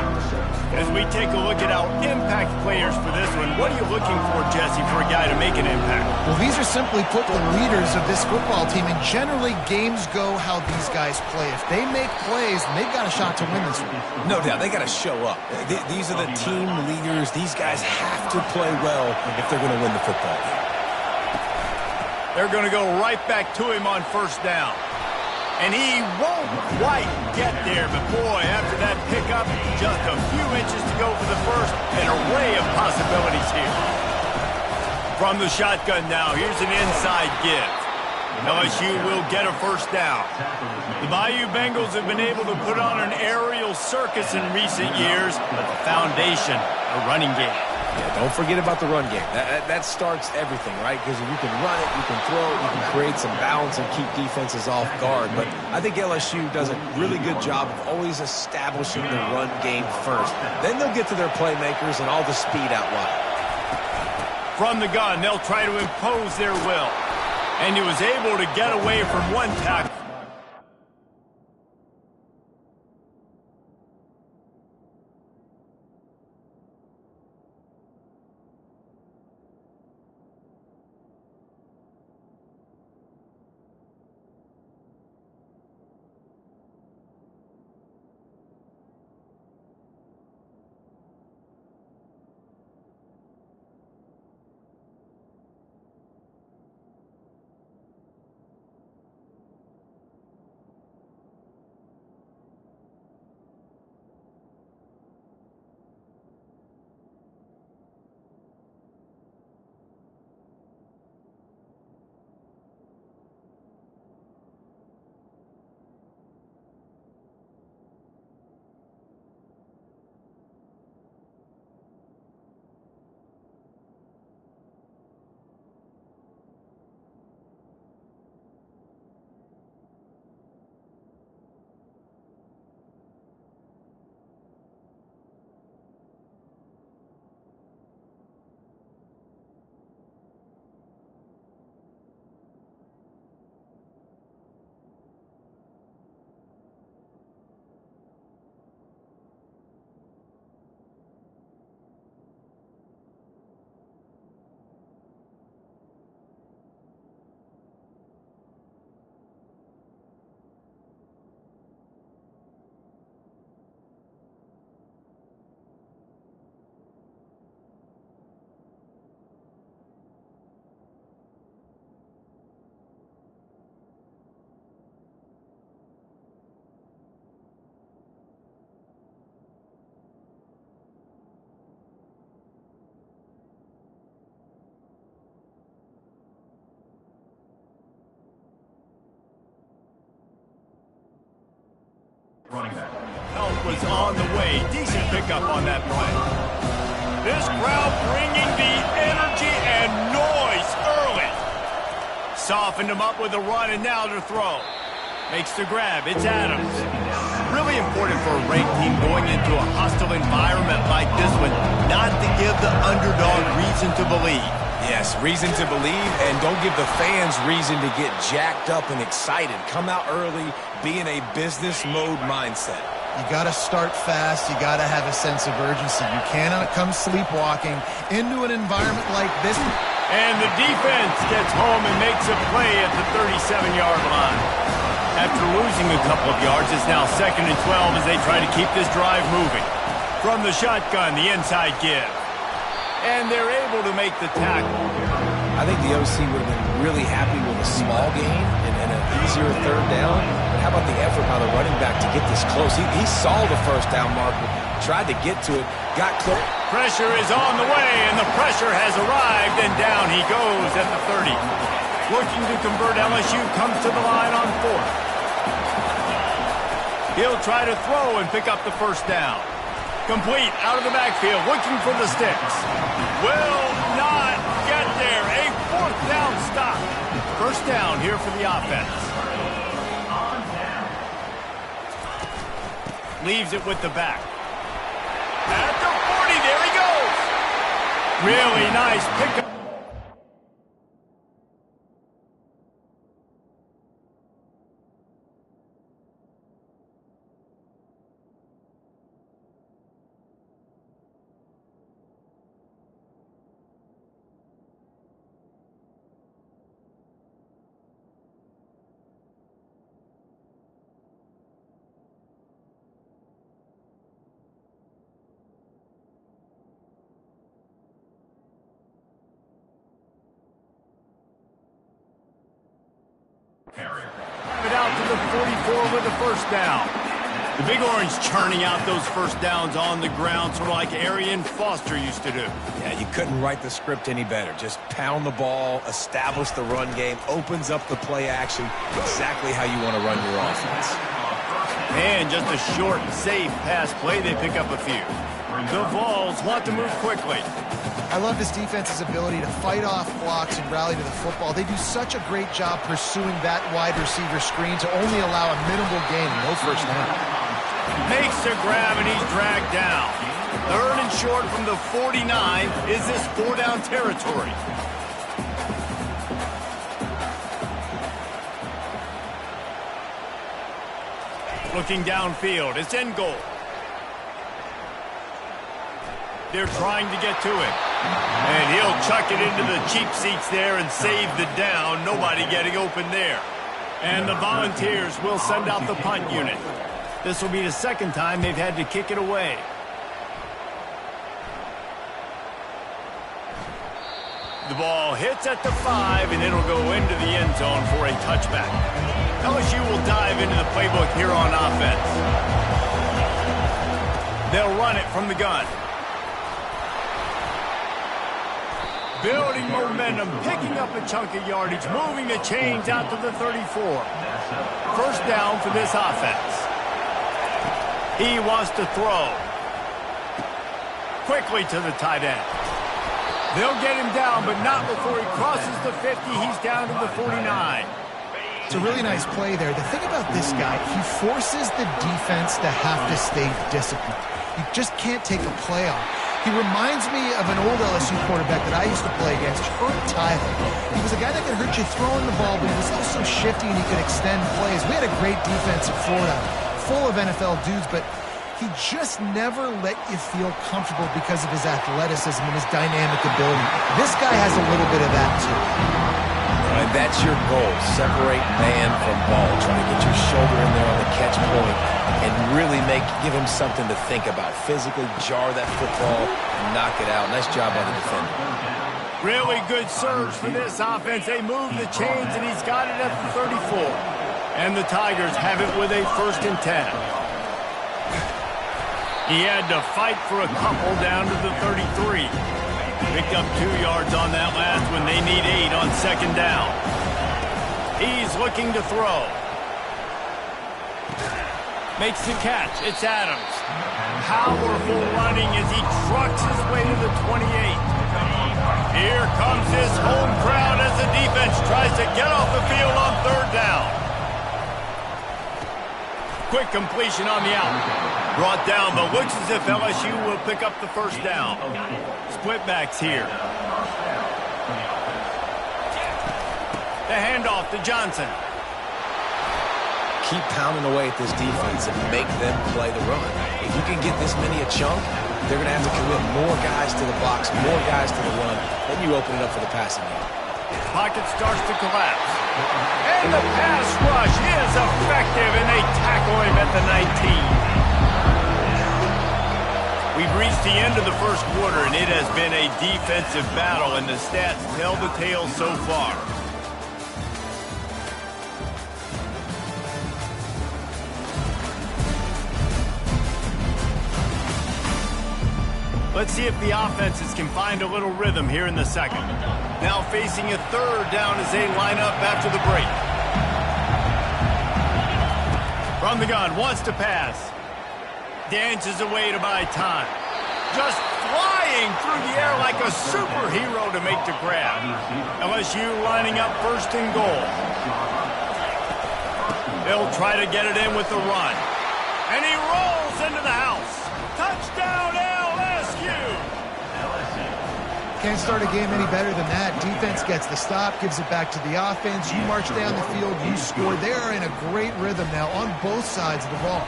As we take a look at our impact players for this one, what are you looking for, Jesse, for a guy to make an impact? Well, these are simply put the leaders of this football team, and generally games go how these guys play. If they make plays, they've got a shot to win this one. No doubt. They got to show up. These are the team leaders. These guys have to play well if they're going to win the football game. They're going to go right back to him on first down. And he won't quite get there, but boy, after that pickup, just a few inches to go for the first, an array of possibilities here. From the shotgun now, here's an inside give. LSU will get a first down. The Bayou Bengals have been able to put on an aerial circus in recent years, but the foundation, a running game. Yeah, don't forget about the run game. That starts everything, right? Because you can run it, you can throw it, you can create some balance and keep defenses off guard. But I think LSU does a really good job of always establishing the run game first. Then they'll get to their playmakers and all the speed out wide. From the gun, they'll try to impose their will. And he was able to get away from one tackle. was on the way. Decent pickup on that play. This crowd bringing the energy and noise early. Softened him up with a run, and now to throw. Makes the grab. It's Adams. Really important for a ranked team going into a hostile environment like this one not to give the underdog reason to believe. Yes, reason to believe, and don't give the fans reason to get jacked up and excited. Come out early, be in a business mode mindset. You got to start fast. You got to have a sense of urgency. You cannot come sleepwalking into an environment like this. And the defense gets home and makes a play at the 37-yard line. After losing a couple of yards, it's now 2nd and 12 as they try to keep this drive moving. From the shotgun, the inside give. And they're able to make the tackle. I think the OC would have been really happy with a small gain and an easier third down. But how about the effort by the running back to get this close? He saw the first down marker, tried to get to it, got close. Pressure is on the way, and the pressure has arrived, and down he goes at the 30. Looking to convert, LSU comes to the line on 4th. He'll try to throw and pick up the first down. Complete out of the backfield, looking for the sticks. Will not get there. A 4th down stop. First down here for the offense. Leaves it with the back. At the 40, there he goes. Really nice pickup. It out to the 44 with the first down. The Big Orange churning out those first downs on the ground, sort of like Arian Foster used to do. Yeah, you couldn't write the script any better. Just pound the ball, establish the run game, opens up the play action, exactly how you want to run your offense. And just a short, safe pass play, they pick up a few. The Vols want to move quickly. I love this defense's ability to fight off blocks and rally to the football. They do such a great job pursuing that wide receiver screen to only allow a minimal gain, no first down. Makes the grab, and he's dragged down. 3rd and short from the 49. Is this 4-down territory? Looking downfield, it's in goal. They're trying to get to it. And he'll chuck it into the cheap seats there and save the down. Nobody getting open there. And the Volunteers will send out the punt unit. This will be the 2nd time they've had to kick it away. The ball hits at the 5, and it'll go into the end zone for a touchback. LSU will dive into the playbook here on offense. They'll run it from the gun. Building momentum, picking up a chunk of yardage, moving the chains out to the 34. First down for this offense. He wants to throw. Quickly to the tight end. They'll get him down, but not before he crosses the 50. He's down to the 49. It's a really nice play there. The thing about this guy, he forces the defense to have to stay disciplined. You just can't take a play off. He reminds me of an old LSU quarterback that I used to play against, Herb Tyler. He was a guy that could hurt you throwing the ball, but he was also shifty and he could extend plays. We had a great defense at Florida, full of NFL dudes, but he just never let you feel comfortable because of his athleticism and his dynamic ability. This guy has a little bit of that too. And that's your goal. Separate man from ball. Try to get your shoulder in there on the catch point and really give him something to think about. Physically jar that football and knock it out. Nice job by the defender. Really good surge for this offense. They move the chains, and he's got it at the 34. And the Tigers have it with a 1st and 10. He had to fight for a couple down to the 33. Picked up 2 yards on that last one. They need 8 on 2nd down. He's looking to throw. Makes the catch. It's Adams. Powerful running as he trucks his way to the 28. Here comes his home crowd as the defense tries to get off the field on third down. Quick completion on the out. Brought down, but looks as if LSU will pick up the first down. Split backs here. The handoff to Johnson. Keep pounding away at this defense and make them play the run. If you can get this many a chunk, they're going to have to commit more guys to the box, more guys to the run. Then you open it up for the passing game. Pocket starts to collapse. And the pass rush is effective, and they tackle him at the 19. We've reached the end of the first quarter, and it has been a defensive battle, and the stats tell the tale so far. Let's see if the offenses can find a little rhythm here in the second. Now facing a third down as they line up after the break. From the gun, wants to pass. Dances away to buy time. Just flying through the air like a superhero to make the grab. LSU lining up first and goal. They'll try to get it in with the run. And he rolls into the house. Touchdown, LSU! Can't start a game any better than that. Defense gets the stop, gives it back to the offense. You march down the field, you score. They are in a great rhythm now on both sides of the ball.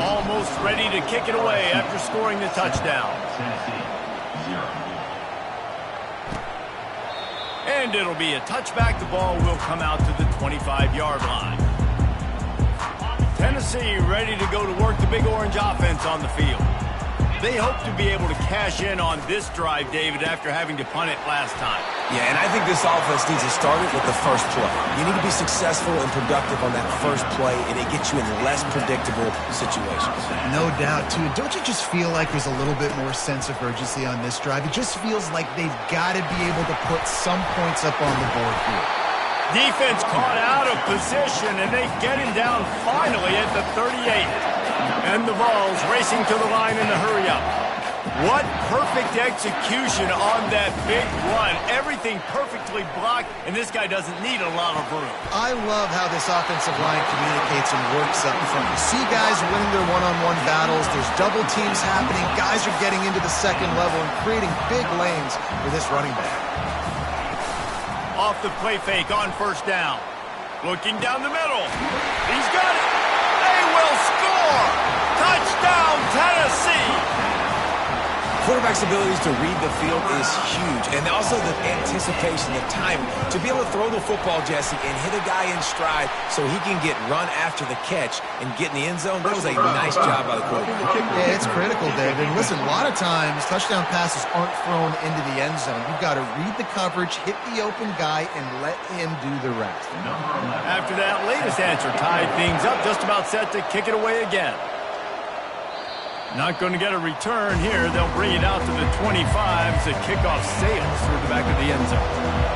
Almost ready to kick it away after scoring the touchdown. And it'll be a touchback. The ball will come out to the 25-yard line. Tennessee ready to go to work the Big Orange offense on the field. They hope to be able to cash in on this drive, David, after having to punt it last time. Yeah, and I think this offense needs to start it with the first play. You need to be successful and productive on that first play, and it gets you in less predictable situations. No doubt, too. Don't you just feel like there's a little bit more sense of urgency on this drive? It just feels like they've got to be able to put some points up on the board here. Defense caught out of position, and they get him down finally at the 38. And the Vols racing to the line in the hurry-up. What perfect execution on that big run. Everything perfectly blocked, and this guy doesn't need a lot of room. I love how this offensive line communicates and works up front. You see guys winning their one-on-one battles. There's double teams happening. Guys are getting into the second level and creating big lanes for this running back. Off the play fake on first down. Looking down the middle. He's got it. They will score. Touchdown, Tennessee. Quarterback's abilities to read the field is huge, and also the anticipation, the time to be able to throw the football, Jesse, and hit a guy in stride so he can get run after the catch and get in the end zone. That was a nice job by the quarterback. Yeah, it's critical, David. And listen, a lot of times touchdown passes aren't thrown into the end zone. You've got to read the coverage, hit the open guy, and let him do the rest. After that latest answer tied things up, just about set to kick it away again. Not going to get a return here. They'll bring it out to the 25 as the kickoff sails through the back of the end zone.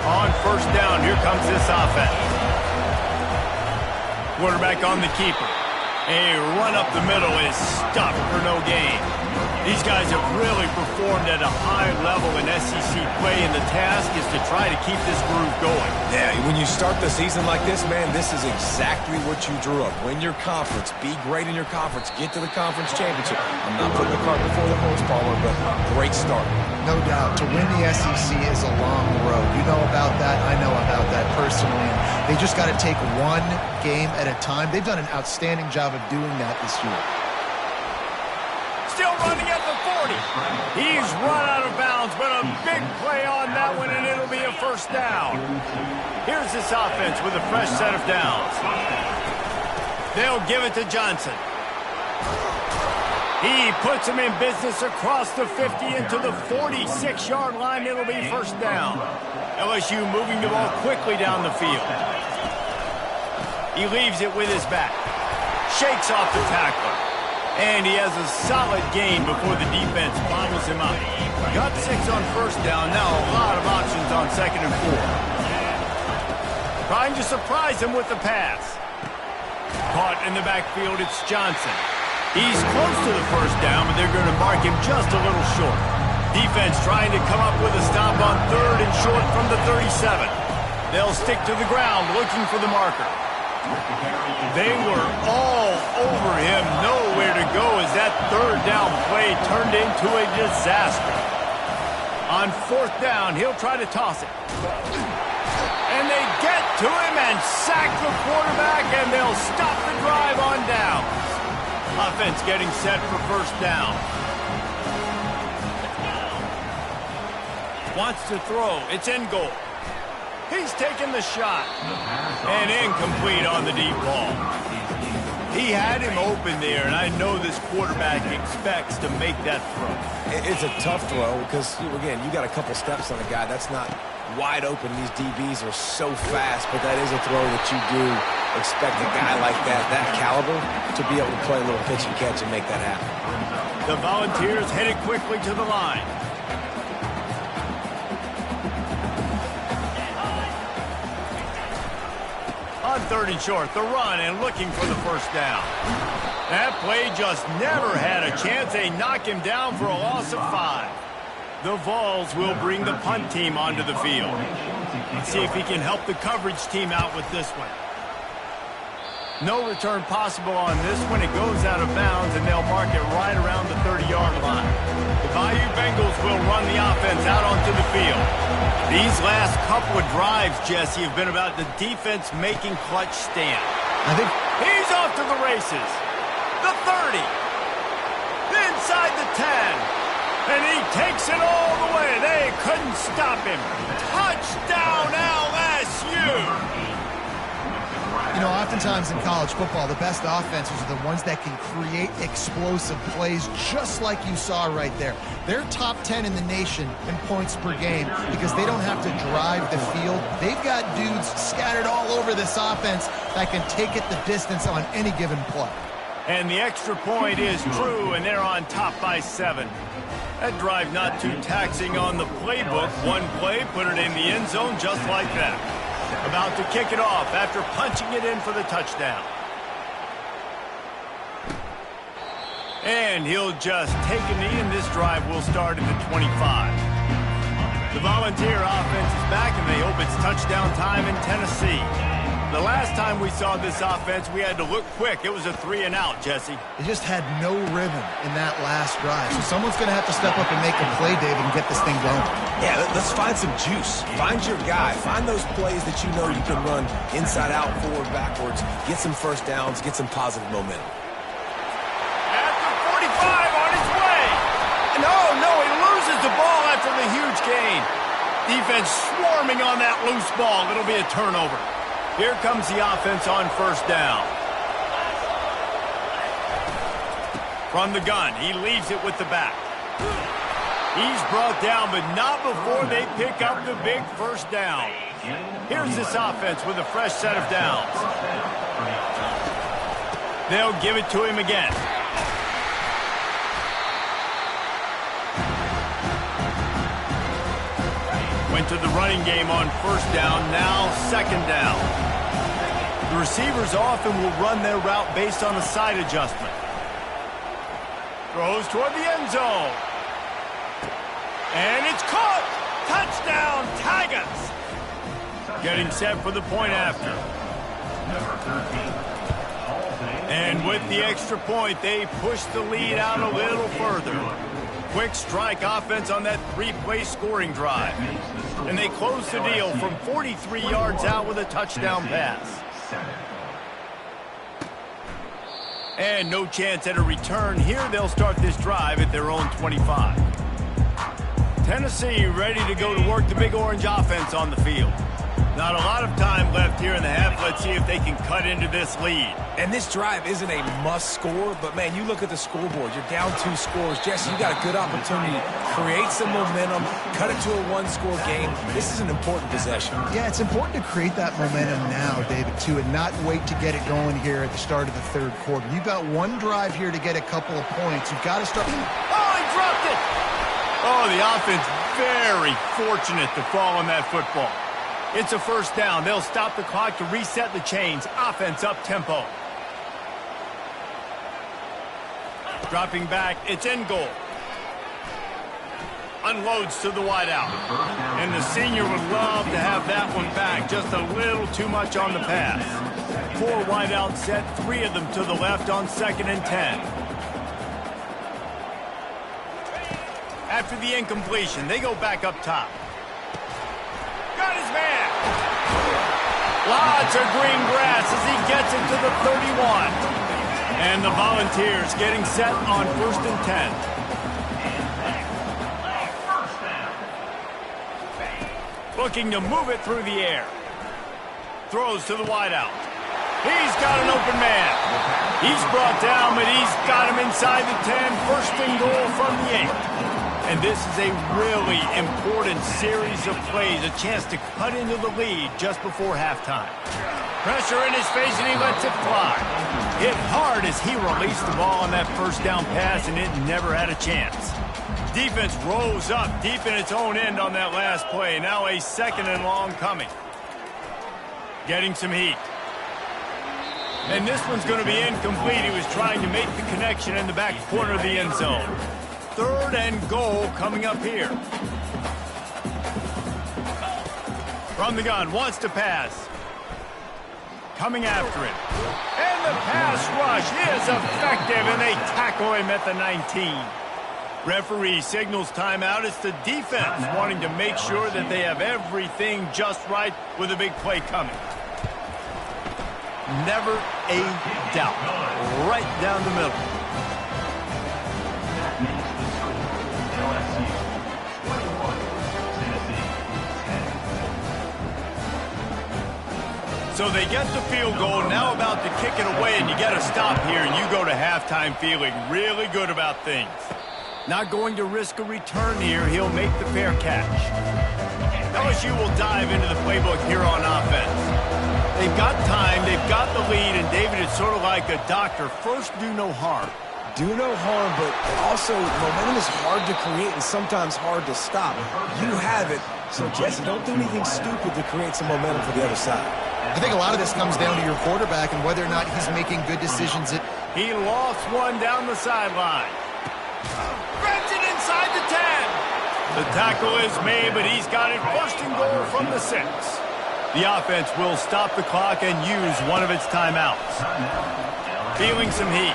On first down, here comes this offense. Quarterback on the keeper. A run up the middle is stuffed for no gain. These guys have really performed at a high level in SEC play, and the task is to try to keep this groove going. Yeah, when you start the season like this, man, this is exactly what you drew up. Win your conference. Be great in your conference. Get to the conference championship. I'm not putting the cart before the horse, Palmer, but great start. No doubt. To win the SEC is a long road. You know about that. I know about that personally. And they just got to take one game at a time. They've done an outstanding job of doing that this year. Still running at the 40. He's run out of bounds, but a big play on that one, and it'll be a first down. Here's this offense with a fresh set of downs. They'll give it to Johnson. He puts him in business across the 50 into the 46-yard line. It'll be first down. LSU moving the ball quickly down the field. He leaves it with his back. Shakes off the tackler. And he has a solid gain before the defense bottles him up. Got 6 on first down. Now a lot of options on second and 4. Trying to surprise him with the pass. caught in the backfield. It's Johnson. He's close to the first down, but they're going to mark him just a little short. Defense trying to come up with a stop on 3rd and short from the 37. They'll stick to the ground looking for the marker. They were all over him. Nowhere to go as that 3rd down play turned into a disaster. On 4th down, he'll try to toss it. And they get to him and sack the quarterback, and they'll stop the drive on downs. Offense getting set for 1st down. Wants to throw. It's in goal. He's taking the shot. And incomplete on the deep ball. He had him open there, and I know this quarterback expects to make that throw. It's a tough throw because, again, you got a couple steps on a guy. That's not wide open. These DBs are so fast, but that is a throw that you do expect a guy like that caliber, to be able to play a little pitch and catch and make that happen. The Volunteers headed quickly to the line. On 3rd and short, the run and looking for the 1st down. That play just never had a chance. They knock him down for a loss of 5. The Vols will bring the punt team onto the field. Let's see if he can help the coverage team out with this one. No return possible on this one. It goes out of bounds, and they'll mark it right around the 30-yard line. The Bayou Bengals will run the offense out onto the field. These last couple of drives, Jesse, have been about the defense making clutch stand. I think He's off to the races. The 30. Inside the 10. And he takes it all the way. They couldn't stop him. Touchdown, LSU. You know, oftentimes in college football, the best offenses are the ones that can create explosive plays just like you saw right there. They're top 10 in the nation in points per game because they don't have to drive the field. They've got dudes scattered all over this offense that can take it the distance on any given play. And the extra point is true, and they're on top by 7. That drive not too taxing on the playbook. One play, put it in the end zone just like that. About to kick it off after punching it in for the touchdown. And he'll just take a knee, and this drive will start at the 25. The Volunteer offense is back, and they hope it's touchdown time in Tennessee. The last time we saw this offense, we had to look quick. It was a 3-and-out, Jesse. They just had no rhythm in that last drive. So someone's going to have to step up and make a play, David, and get this thing going. Yeah, let's find some juice. Find your guy. Find those plays that you know you can run inside out, forward, backwards. Get some 1st downs. Get some positive momentum. At the 45 on his way. No, he loses the ball after the huge gain. Defense swarming on that loose ball. It'll be a turnover. Here comes the offense on 1st down. From the gun, he leaves it with the back. He's brought down, but not before they pick up the big 1st down. Here's this offense with a fresh set of downs. They'll give it to him again. Went to the running game on 1st down, now 2nd down. The receivers often will run their route based on a side adjustment. Throws toward the end zone. And it's caught! Touchdown, Tigers! Getting set for the point after. And with the extra point, they push the lead out a little further. Quick strike offense on that 3-play scoring drive. And they close the deal from 43 yards out with a touchdown pass. And no chance at a return. Here they'll start this drive at their own 25. Tennessee ready to go to work the Big Orange offense on the field. Not a lot of time left here in the half. Let's see if they can cut into this lead. And this drive isn't a must score, but, man, you look at the scoreboard. You're down 2 scores. Jesse, you got a good opportunity to create some momentum, cut it to a 1-score game. This is an important possession. Yeah, it's important to create that momentum now, David, too, and not wait to get it going here at the start of the 3rd quarter. You've got one drive here to get a couple of points. You've got to start. Oh, he dropped it! Oh, the offense very fortunate to fall on that football. It's a 1st down. They'll stop the clock to reset the chains. Offense up tempo. Dropping back, it's in goal. Unloads to the wideout. And the senior would love to have that one back. Just a little too much on the pass. 4 wideout set, 3 of them to the left on 2nd and 10. After the incompletion, they go back up top. Got his man. Lots of green grass as he gets it to the 31. And the Volunteers getting set on 1st and 10. Looking to move it through the air. Throws to the wideout. He's got an open man. He's brought down, but he's got him inside the 10. 1st and goal from the 8. And this is a really important series of plays. A chance to cut into the lead just before halftime. Pressure in his face, and he lets it fly. Hit hard as he released the ball on that 1st down pass, and it never had a chance. Defense rose up deep in its own end on that last play. Now a 2nd and long coming. Getting some heat. And this one's going to be incomplete. He was trying to make the connection in the back corner of the end zone. 3rd and goal coming up here. From the gun, wants to pass. Coming after it. And the pass rush is effective, and they tackle him at the 19. Referee signals timeout. It's the defense wanting to make sure that they have everything just right with a big play coming. Never a doubt. Right down the middle. So they get the field goal, now about to kick it away, and you got to stop here, and you go to halftime feeling really good about things. Not going to risk a return here. He'll make the fair catch. LSU will dive into the playbook here on offense. They've got time, they've got the lead, and David, it's sort of like a doctor. First, do no harm. Do no harm, but also momentum is hard to create and sometimes hard to stop. You have it, so Jesse, don't do anything stupid to create some momentum for the other side. I think a lot of this comes down to your quarterback and whether or not he's making good decisions. He lost one down the sideline. Grabs it inside the 10. The tackle is made, but he's got it 1st and goal from the 6. The offense will stop the clock and use one of its timeouts. Feeling some heat.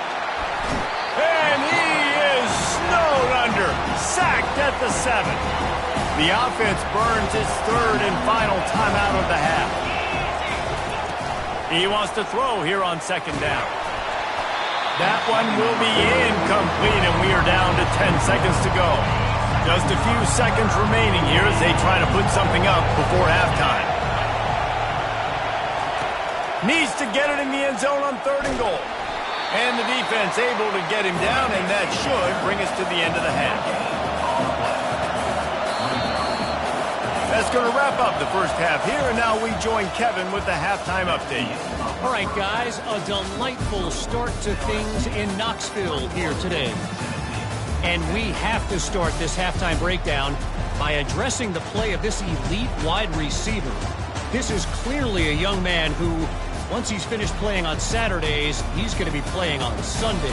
And he is snowed under. Sacked at the 7. The offense burns its 3rd and final timeout of the half. He wants to throw here on 2nd down. That one will be incomplete, and we are down to 10 seconds to go. Just a few seconds remaining here as they try to put something up before halftime. Needs to get it in the end zone on 3rd and goal. And the defense able to get him down, and that should bring us to the end of the half. That's going to wrap up the first half here, and now we join Kevin with the halftime update. All right, guys, a delightful start to things in Knoxville here today. And we have to start this halftime breakdown by addressing the play of this elite wide receiver. This is clearly a young man who, once he's finished playing on Saturdays, he's going to be playing on Sundays.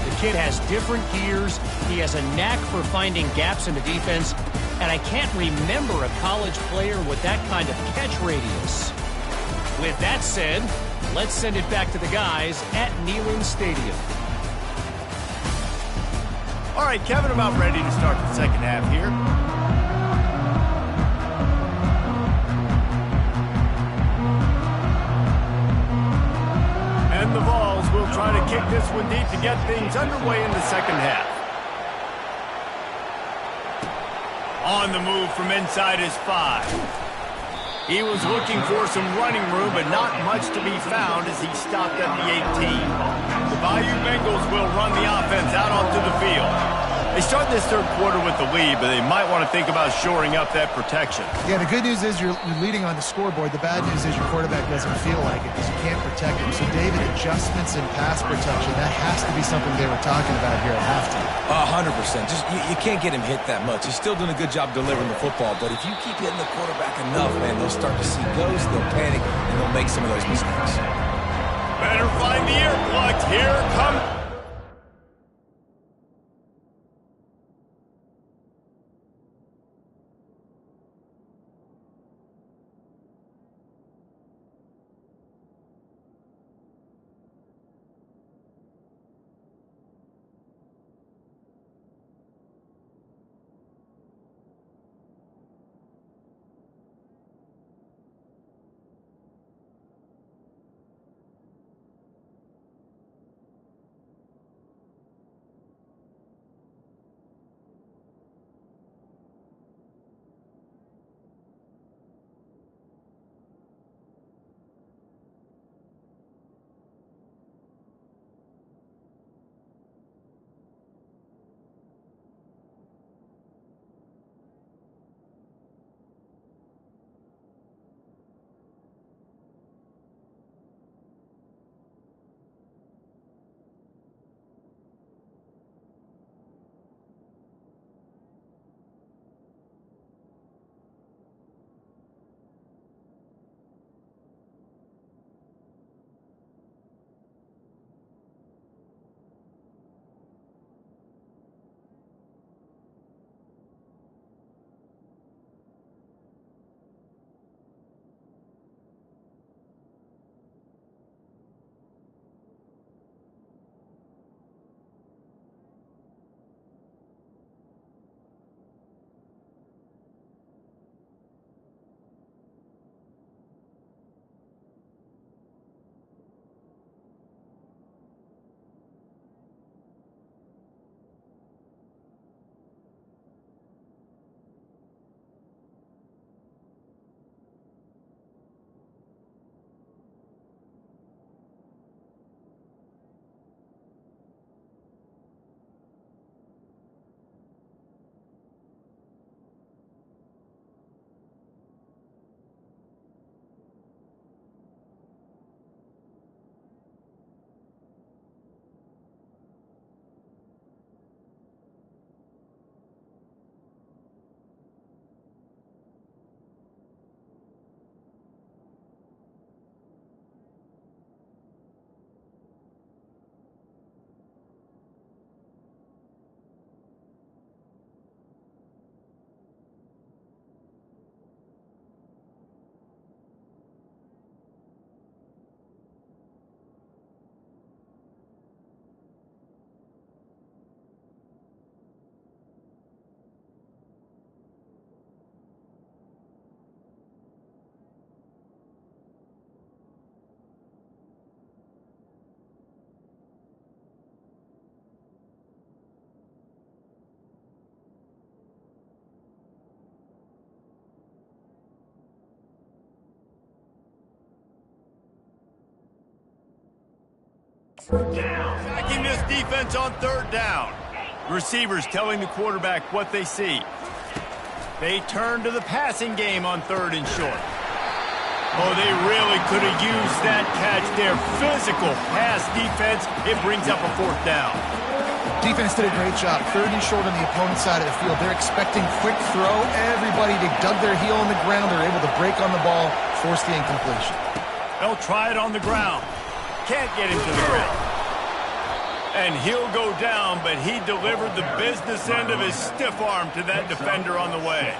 The kid has different gears. He has a knack for finding gaps in the defense. And I can't remember a college player with that kind of catch radius. With that said, let's send it back to the guys at Neyland Stadium. All right, Kevin, about ready to start the second half here. And the Vols will try to kick this one deep to get things underway in the second half. On the move from inside his 5. He was looking for some running room, but not much to be found as he stopped at the 18. The Bayou Bengals will run the offense out onto the field. They start this third quarter with the lead, but they might want to think about shoring up that protection. Yeah, the good news is you're leading on the scoreboard. The bad news is your quarterback doesn't feel like it because you can't protect him. So, David, adjustments in pass protection, that has to be something they were talking about here at halftime. 100%. Just you can't get him hit that much. He's still doing a good job delivering the football, but if you keep hitting the quarterback enough, man, they'll start to see ghosts, they'll panic, and they'll make some of those mistakes. Better find the earplugs. Here come... Attacking this defense on third down. Receivers telling the quarterback what they see. They turn to the passing game on third and short. Oh, they really could have used that catch there. Physical pass defense. It brings up a fourth down. Defense did a great job. Third and short on the opponent's side of the field. They're expecting quick throw. Everybody, they dug their heel on the ground. They're able to break on the ball, force the incompletion. They'll try it on the ground. Can't get him to the ground. And he'll go down, but he delivered the business end of his stiff arm to that defender on the way.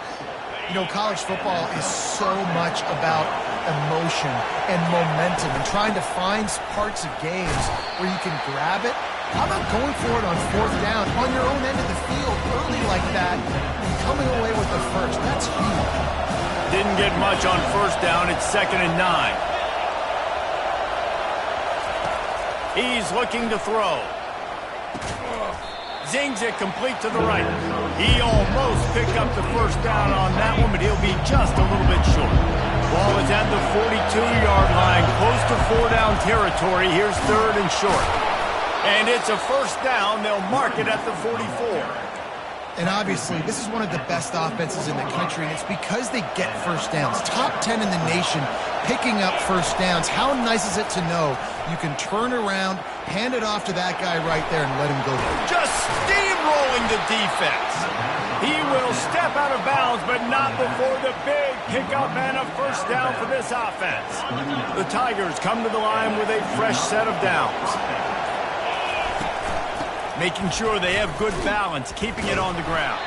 You know, college football is so much about emotion and momentum and trying to find parts of games where you can grab it. How about going for it on fourth down on your own end of the field early like that and coming away with the first? That's huge. Didn't get much on first down. It's 2nd and 9. He's looking to throw. Zings it complete to the right. He almost picked up the first down on that one, but he'll be just a little bit short. Ball is at the 42-yard line, close to 4-down territory. Here's third and short. And it's a first down. They'll mark it at the 44. And obviously, this is one of the best offenses in the country, and it's because they get first downs. Top 10 in the nation picking up first downs. How nice is it to know you can turn around, hand it off to that guy right there, and let him go there. Just steamrolling the defense. He will step out of bounds, but not before the big pickup and a first down for this offense. The Tigers come to the line with a fresh set of downs. Making sure they have good balance, keeping it on the ground.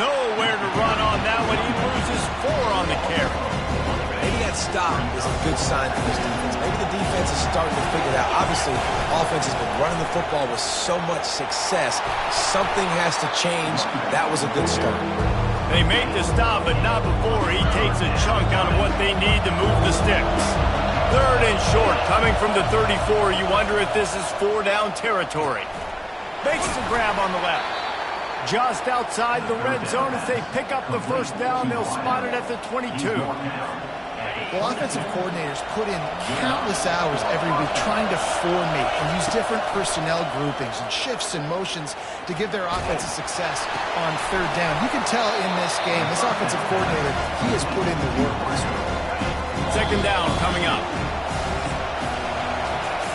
Nowhere to run on that one. He loses 4 on the carry. Maybe that stop is a good sign for this defense. Maybe the defense is starting to figure it out. Obviously, offense has been running the football with so much success. Something has to change. That was a good start. They made the stop, but not before he takes a chunk out of what they need to move the sticks. Third and short, coming from the 34. You wonder if this is 4-down territory. Makes the grab on the left. Just outside the red zone as they pick up the first down. They'll spot it at the 22. Well, offensive coordinators put in countless hours every week trying to formate and use different personnel groupings and shifts and motions to give their offense a success on third down. You can tell in this game, this offensive coordinator, he has put in the work this week. Second down coming up.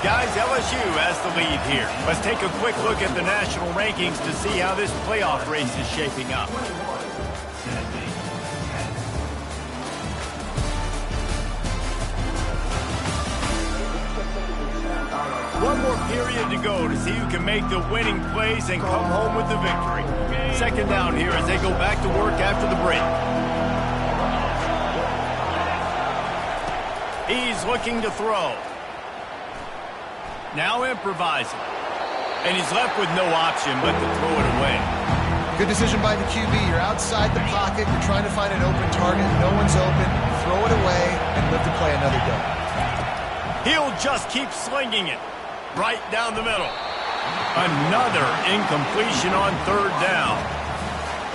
Guys, LSU has the lead here. Let's take a quick look at the national rankings to see how this playoff race is shaping up. One more period to go to see who can make the winning plays and come home with the victory. Second down here as they go back to work after the break. He's looking to throw. Now improvising. And he's left with no option but to throw it away. Good decision by the QB. You're outside the pocket. You're trying to find an open target. No one's open. Throw it away and live to play another day. He'll just keep slinging it. Right down the middle. Another incompletion on third down.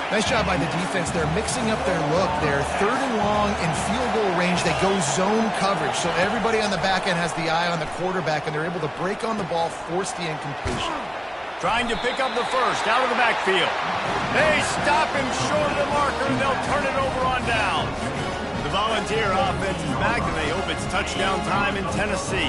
Nice job by the defense. They're mixing up their look. They're third and long in field goal range. They go zone coverage. So everybody on the back end has the eye on the quarterback, and they're able to break on the ball, force the incompletion. Trying to pick up the first out of the backfield. They stop him short of the marker, and they'll turn it over on down. The Volunteer offense is back, and they hope it's touchdown time in Tennessee.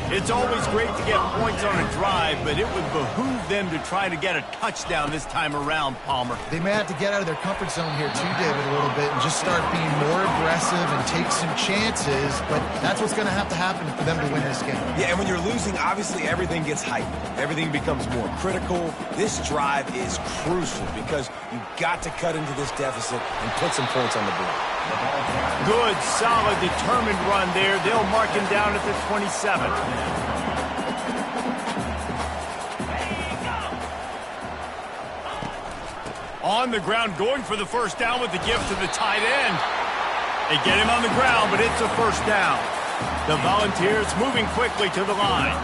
It's always great to get points on a drive, but it would behoove them to try to get a touchdown this time around, Palmer. They may have to get out of their comfort zone here too, David, a little bit and just start being more aggressive and take some chances, but that's what's going to happen for them to win this game. Yeah, and when you're losing, obviously everything gets heightened. Everything becomes more critical. This drive is crucial because you've got to cut into this deficit and put some points on the board. Good, solid, determined run there. They'll mark him down at the 27. On the ground, going for the first down with the gift to the tight end. They get him on the ground, but it's a first down. The Volunteers moving quickly to the line.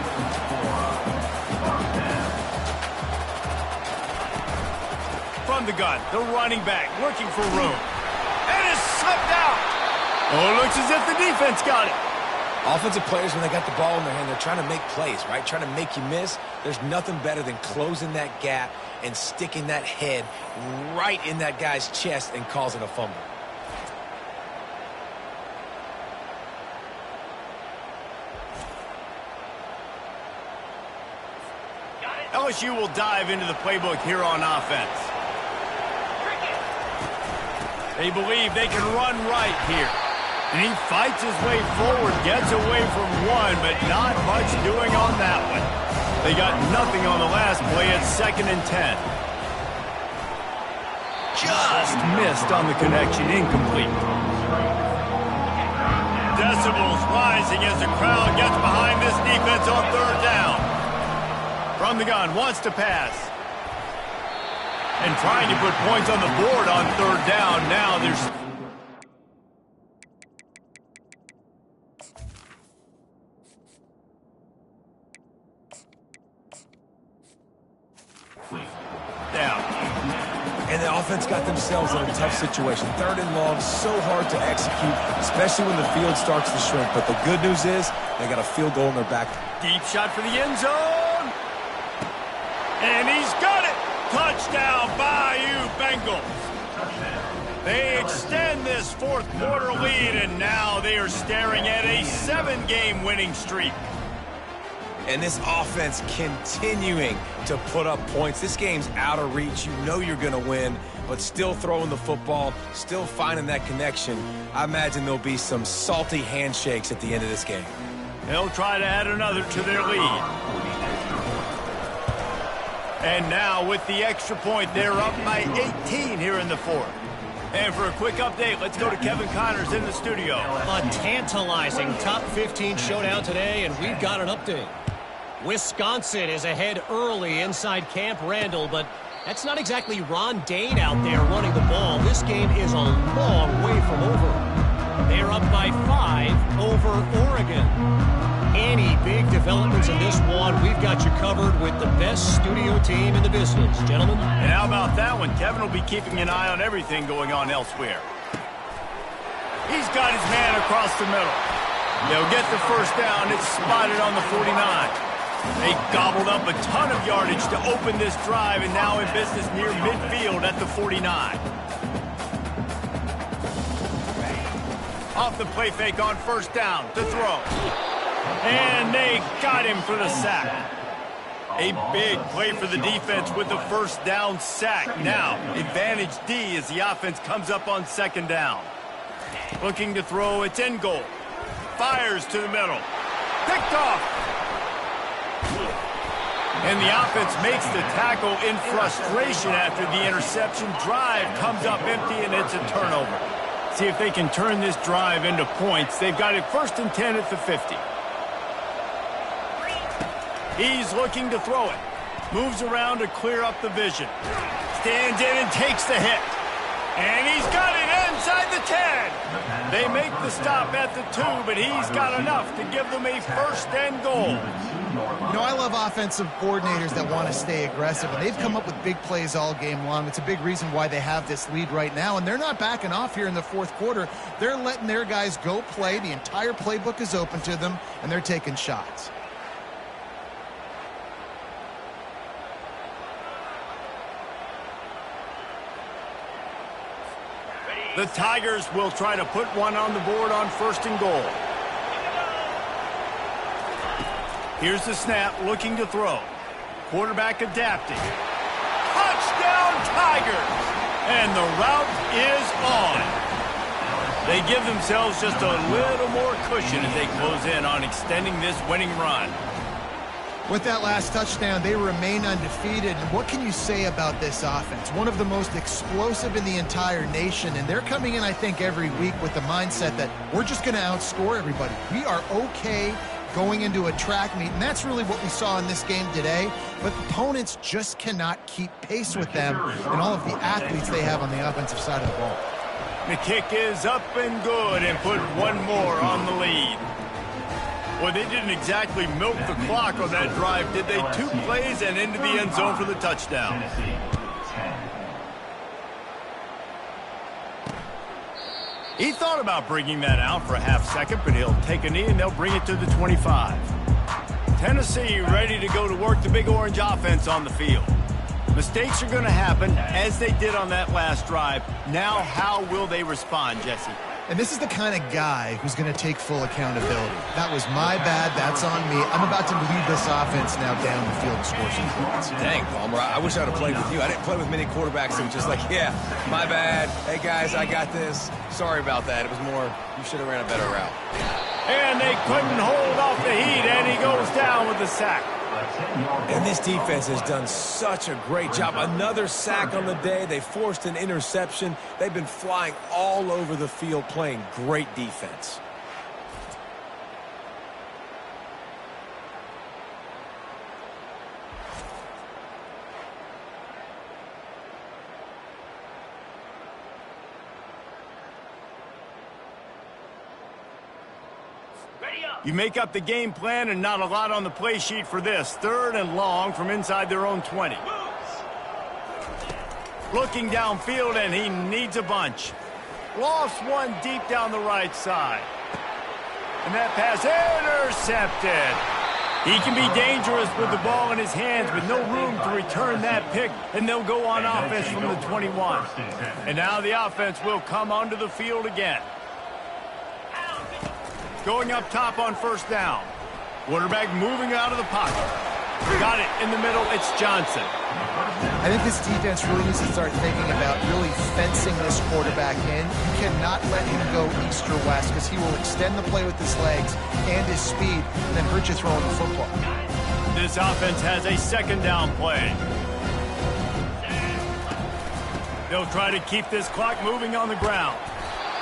From the gun, the running back looking for room. And it's slipped out. Oh, it looks as if the defense got it. Offensive players, when they got the ball in their hand, they're trying to make plays, right? Trying to make you miss. There's nothing better than closing that gap and sticking that head right in that guy's chest and causing a fumble. LSU will dive into the playbook here on offense. They believe they can run right here. And he fights his way forward, gets away from one, but not much doing on that one. They got nothing on the last play. It's 2nd and 10. Just missed on the connection, incomplete. Decibels rising as the crowd gets behind this defense on 3rd down. From the gun, wants to pass. And trying to put points on the board on 3rd down. Now there's... down. And the offense got themselves in a tough situation. 3rd and long, so hard to execute, especially when the field starts to shrink. But the good news is they got a field goal in their back. Deep shot for the end zone. And he's got it. Touchdown, Bayou Bengals. They extend this 4th quarter lead, and now they are staring at a 7-game winning streak. And this offense continuing to put up points. This game's out of reach. You know you're going to win, but still throwing the football, still finding that connection. I imagine there'll be some salty handshakes at the end of this game. They'll try to add another to their lead. And now with the extra point, they're up by 18 here in the 4th. And for a quick update, let's go to Kevin Connors in the studio. A tantalizing top 15 showdown today, and we've got an update. Wisconsin is ahead early inside Camp Randall, but that's not exactly Ron Dane out there running the ball. This game is a long way from over. They're up by 5 over Oregon. Any big developments in this one, we've got you covered with the best studio team in the business, gentlemen. And how about that one? Kevin will be keeping an eye on everything going on elsewhere. He's got his man across the middle. They'll get the 1st down. It's spotted on the 49. They gobbled up a ton of yardage to open this drive, and now in business near midfield at the 49. Off the play fake on 1st down to throw. And they got him for the sack. A big play for the defense with the 1st down sack. Now, advantage D as the offense comes up on 2nd down. Looking to throw, it's in goal. Fires to the middle. Picked off. And the offense makes the tackle in frustration after the interception. Drive comes up empty, and it's a turnover. See if they can turn this drive into points. They've got it 1st and 10 at the 50. He's looking to throw it. Moves around to clear up the vision. Stands in and takes the hit. And he's got it inside the 10. They make the stop at the 2, but he's got enough to give them a 1st and goal. You know, I love offensive coordinators that want to stay aggressive, and they've come up with big plays all game long. It's a big reason why they have this lead right now, and they're not backing off here in the 4th quarter. They're letting their guys go play. The entire playbook is open to them, and they're taking shots. The Tigers will try to put one on the board on 1st and goal. Here's the snap, looking to throw. Quarterback adapting. Touchdown, Tigers! And the route is on. They give themselves just a little more cushion as they close in on extending this winning run. With that last touchdown, they remain undefeated. And what can you say about this offense? One of the most explosive in the entire nation. And they're coming in, I think, every week with the mindset that we're just going to outscore everybody. We are okay going into a track meet, and that's really what we saw in this game today. But opponents just cannot keep pace with them and all of the athletes they have on the offensive side of the ball. The kick is up and good and put one more on the lead. Well, they didn't exactly milk the clock on that drive, did they? 2 plays and into the end zone for the touchdown. He thought about bringing that out for a half second, but he'll take a knee and they'll bring it to the 25. Tennessee ready to go to work, the Big Orange offense on the field. Mistakes are going to happen, as they did on that last drive. Now, how will they respond, Jesse? And this is the kind of guy who's going to take full accountability. That was my bad. That's on me. I'm about to lead this offense now down the field and score some points. Dang, Palmer, I wish I would have played with you. I didn't play with many quarterbacks that were just like, yeah, my bad. Hey, guys, I got this. Sorry about that. It was more, you should have ran a better route. And they couldn't hold off the heat, and he goes down with the sack. And this defense has done such a great job. Another sack on the day. They forced an interception. They've been flying all over the field playing great defense. You make up the game plan and not a lot on the play sheet for this. 3rd and long from inside their own 20. Looking downfield, and he needs a bunch. Lost one deep down the right side. And that pass intercepted. He can be dangerous with the ball in his hands, but no room to return that pick, and they'll go on offense from the 21. And now the offense will come onto the field again. Going up top on 1st down. Quarterback moving out of the pocket. Got it in the middle. It's Johnson. I think this defense really needs to start thinking about really fencing this quarterback in. You cannot let him go east or west because he will extend the play with his legs and his speed and then hurt you throwing the football. This offense has a 2nd down play. They'll try to keep this clock moving on the ground.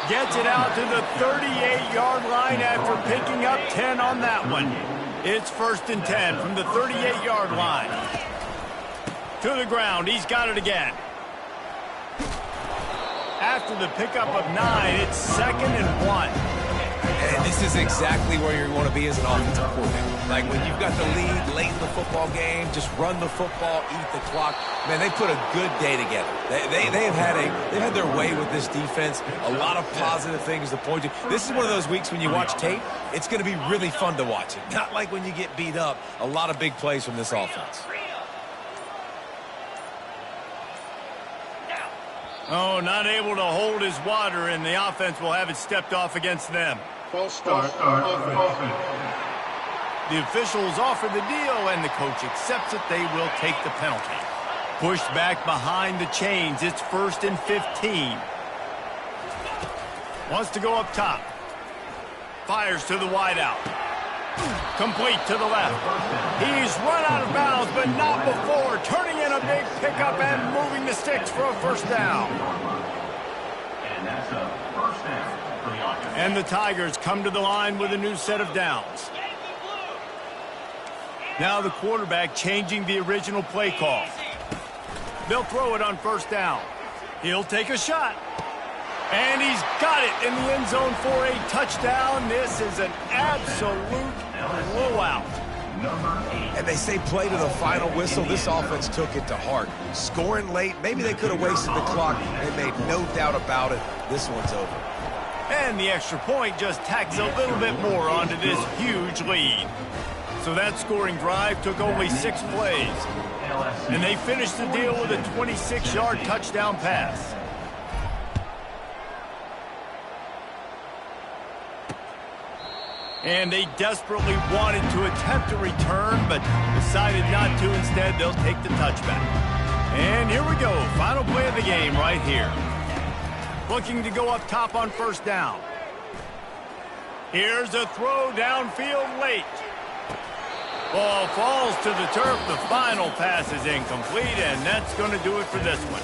Gets it out to the 38-yard line after picking up 10 on that one. It's 1st and 10 from the 38-yard line. To the ground. He's got it again. After the pickup of 9, it's 2nd and 1. And this is exactly where you want to be as an offensive coordinator. Like when you've got the lead late in the football game, just run the football, eat the clock. Man, they put a good day together. They've had their way with this defense. A lot of positive things to point to. This is one of those weeks when you watch tape, it's going to be really fun to watch it. Not like when you get beat up. A lot of big plays from this offense. Oh, not able to hold his water, and the offense will have it stepped off against them. False start. Offense. The officials offer the deal, and the coach accepts it. They will take the penalty. Pushed back behind the chains. It's 1st and 15. Wants to go up top. Fires to the wideout. Complete to the left. He's run out of bounds, but not before. Turning in a big pickup and moving the sticks for a 1st down. And that's a 1st down for the offense. And the Tigers come to the line with a new set of downs. Now the quarterback changing the original play call. They'll throw it on 1st down. He'll take a shot. And he's got it in the end zone for a touchdown. This is an absolute blowout. And they say play to the final whistle. This offense took it to heart. Scoring late, maybe they could have wasted the clock. They made no doubt about it. This one's over. And the extra point just tacks a little bit more onto this huge lead. So that scoring drive took only 6 plays. And they finished the deal with a 26-yard touchdown pass. And they desperately wanted to attempt a return, but decided not to. Instead, they'll take the touchback. And here we go. Final play of the game right here. Looking to go up top on 1st down. Here's a throw downfield late. Ball falls to the turf. The final pass is incomplete, and that's going to do it for this one.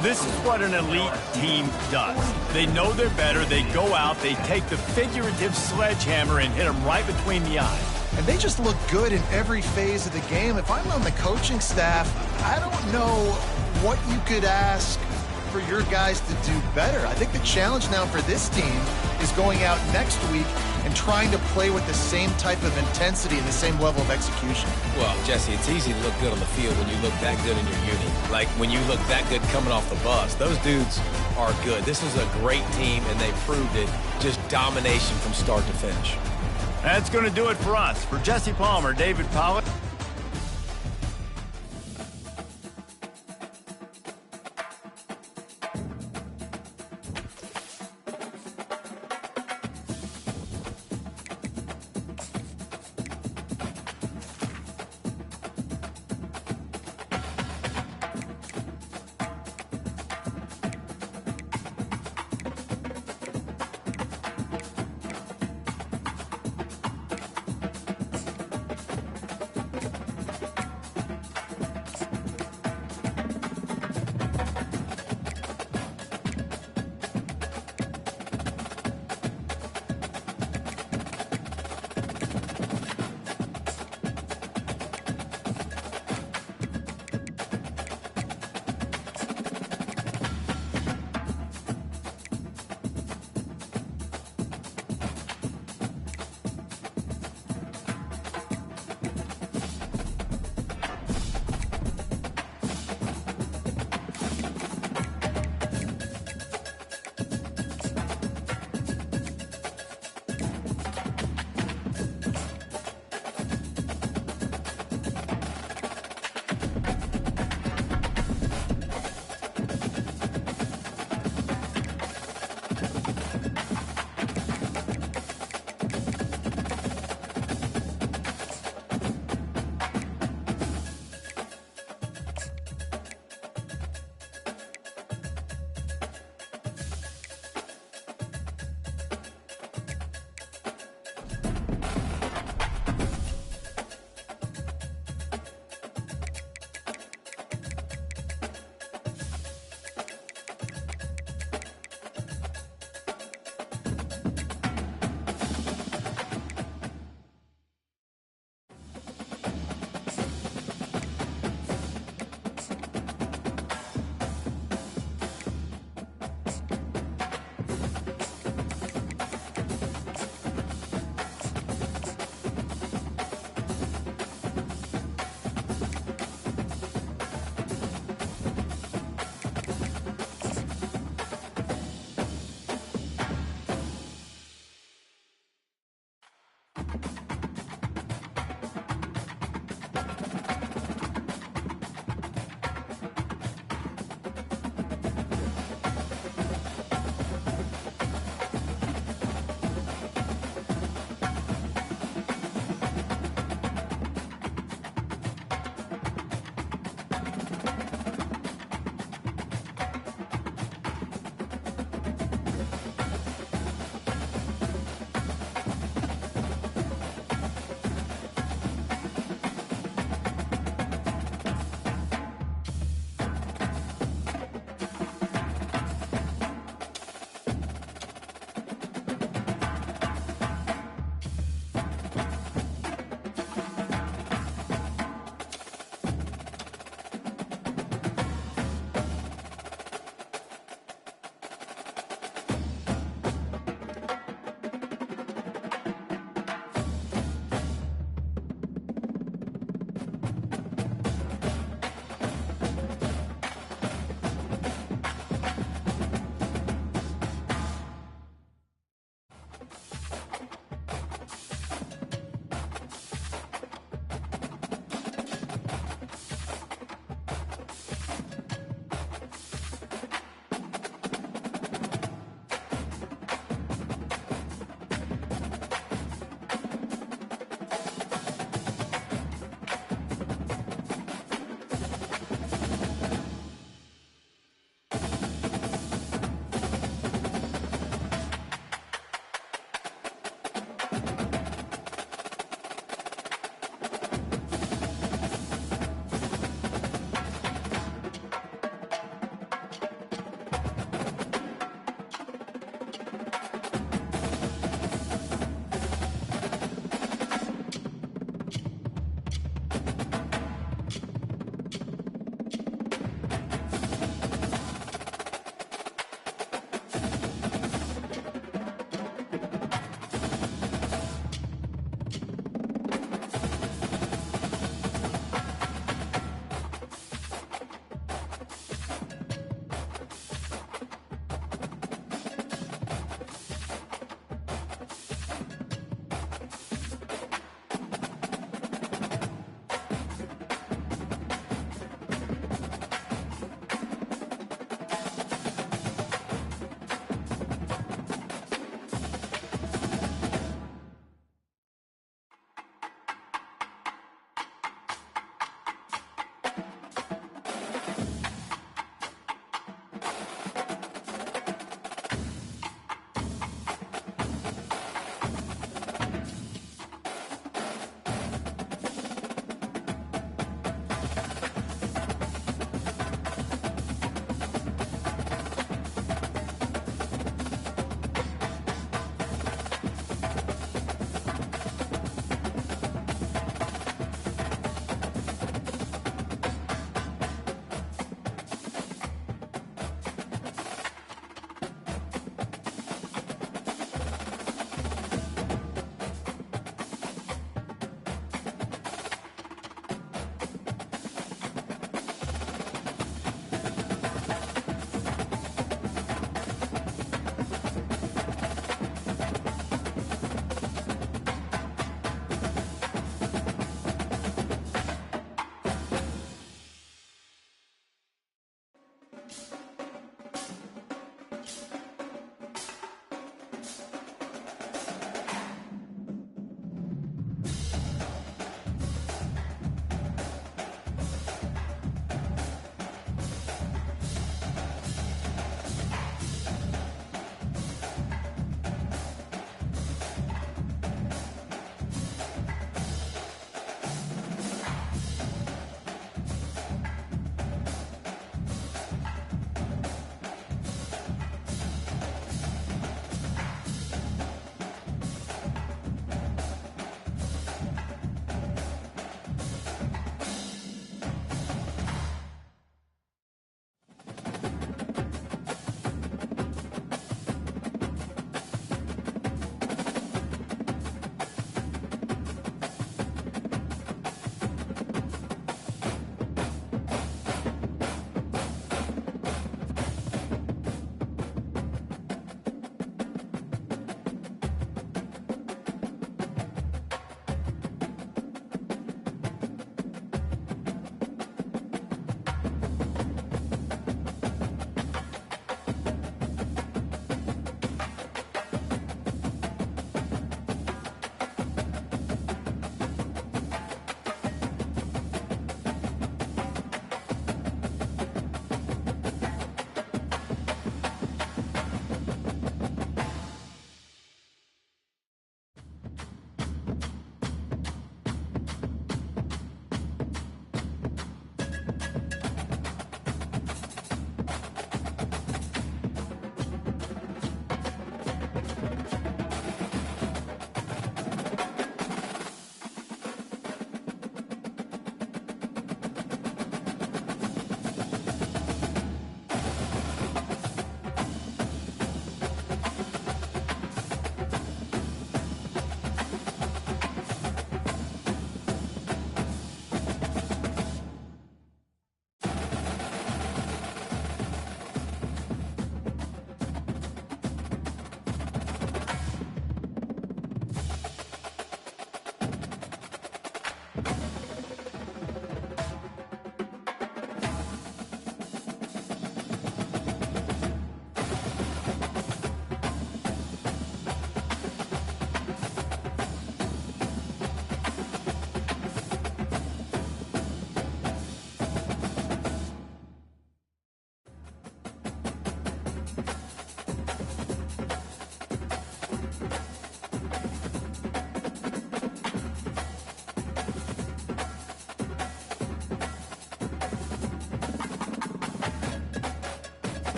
This is what an elite team does. They know they're better. They go out. They take the figurative sledgehammer and hit them right between the eyes. And they just look good in every phase of the game. If I'm on the coaching staff, I don't know what you could ask for your guys to do better. I think the challenge now for this team is going out next week and and trying to play with the same type of intensity and the same level of execution. Well, Jesse, it's easy to look good on the field when you look that good in your uni. Like when you look that good coming off the bus. Those dudes are good. This is a great team, and they proved it. Just domination from start to finish. That's going to do it for us. For Jesse Palmer, David Pollack.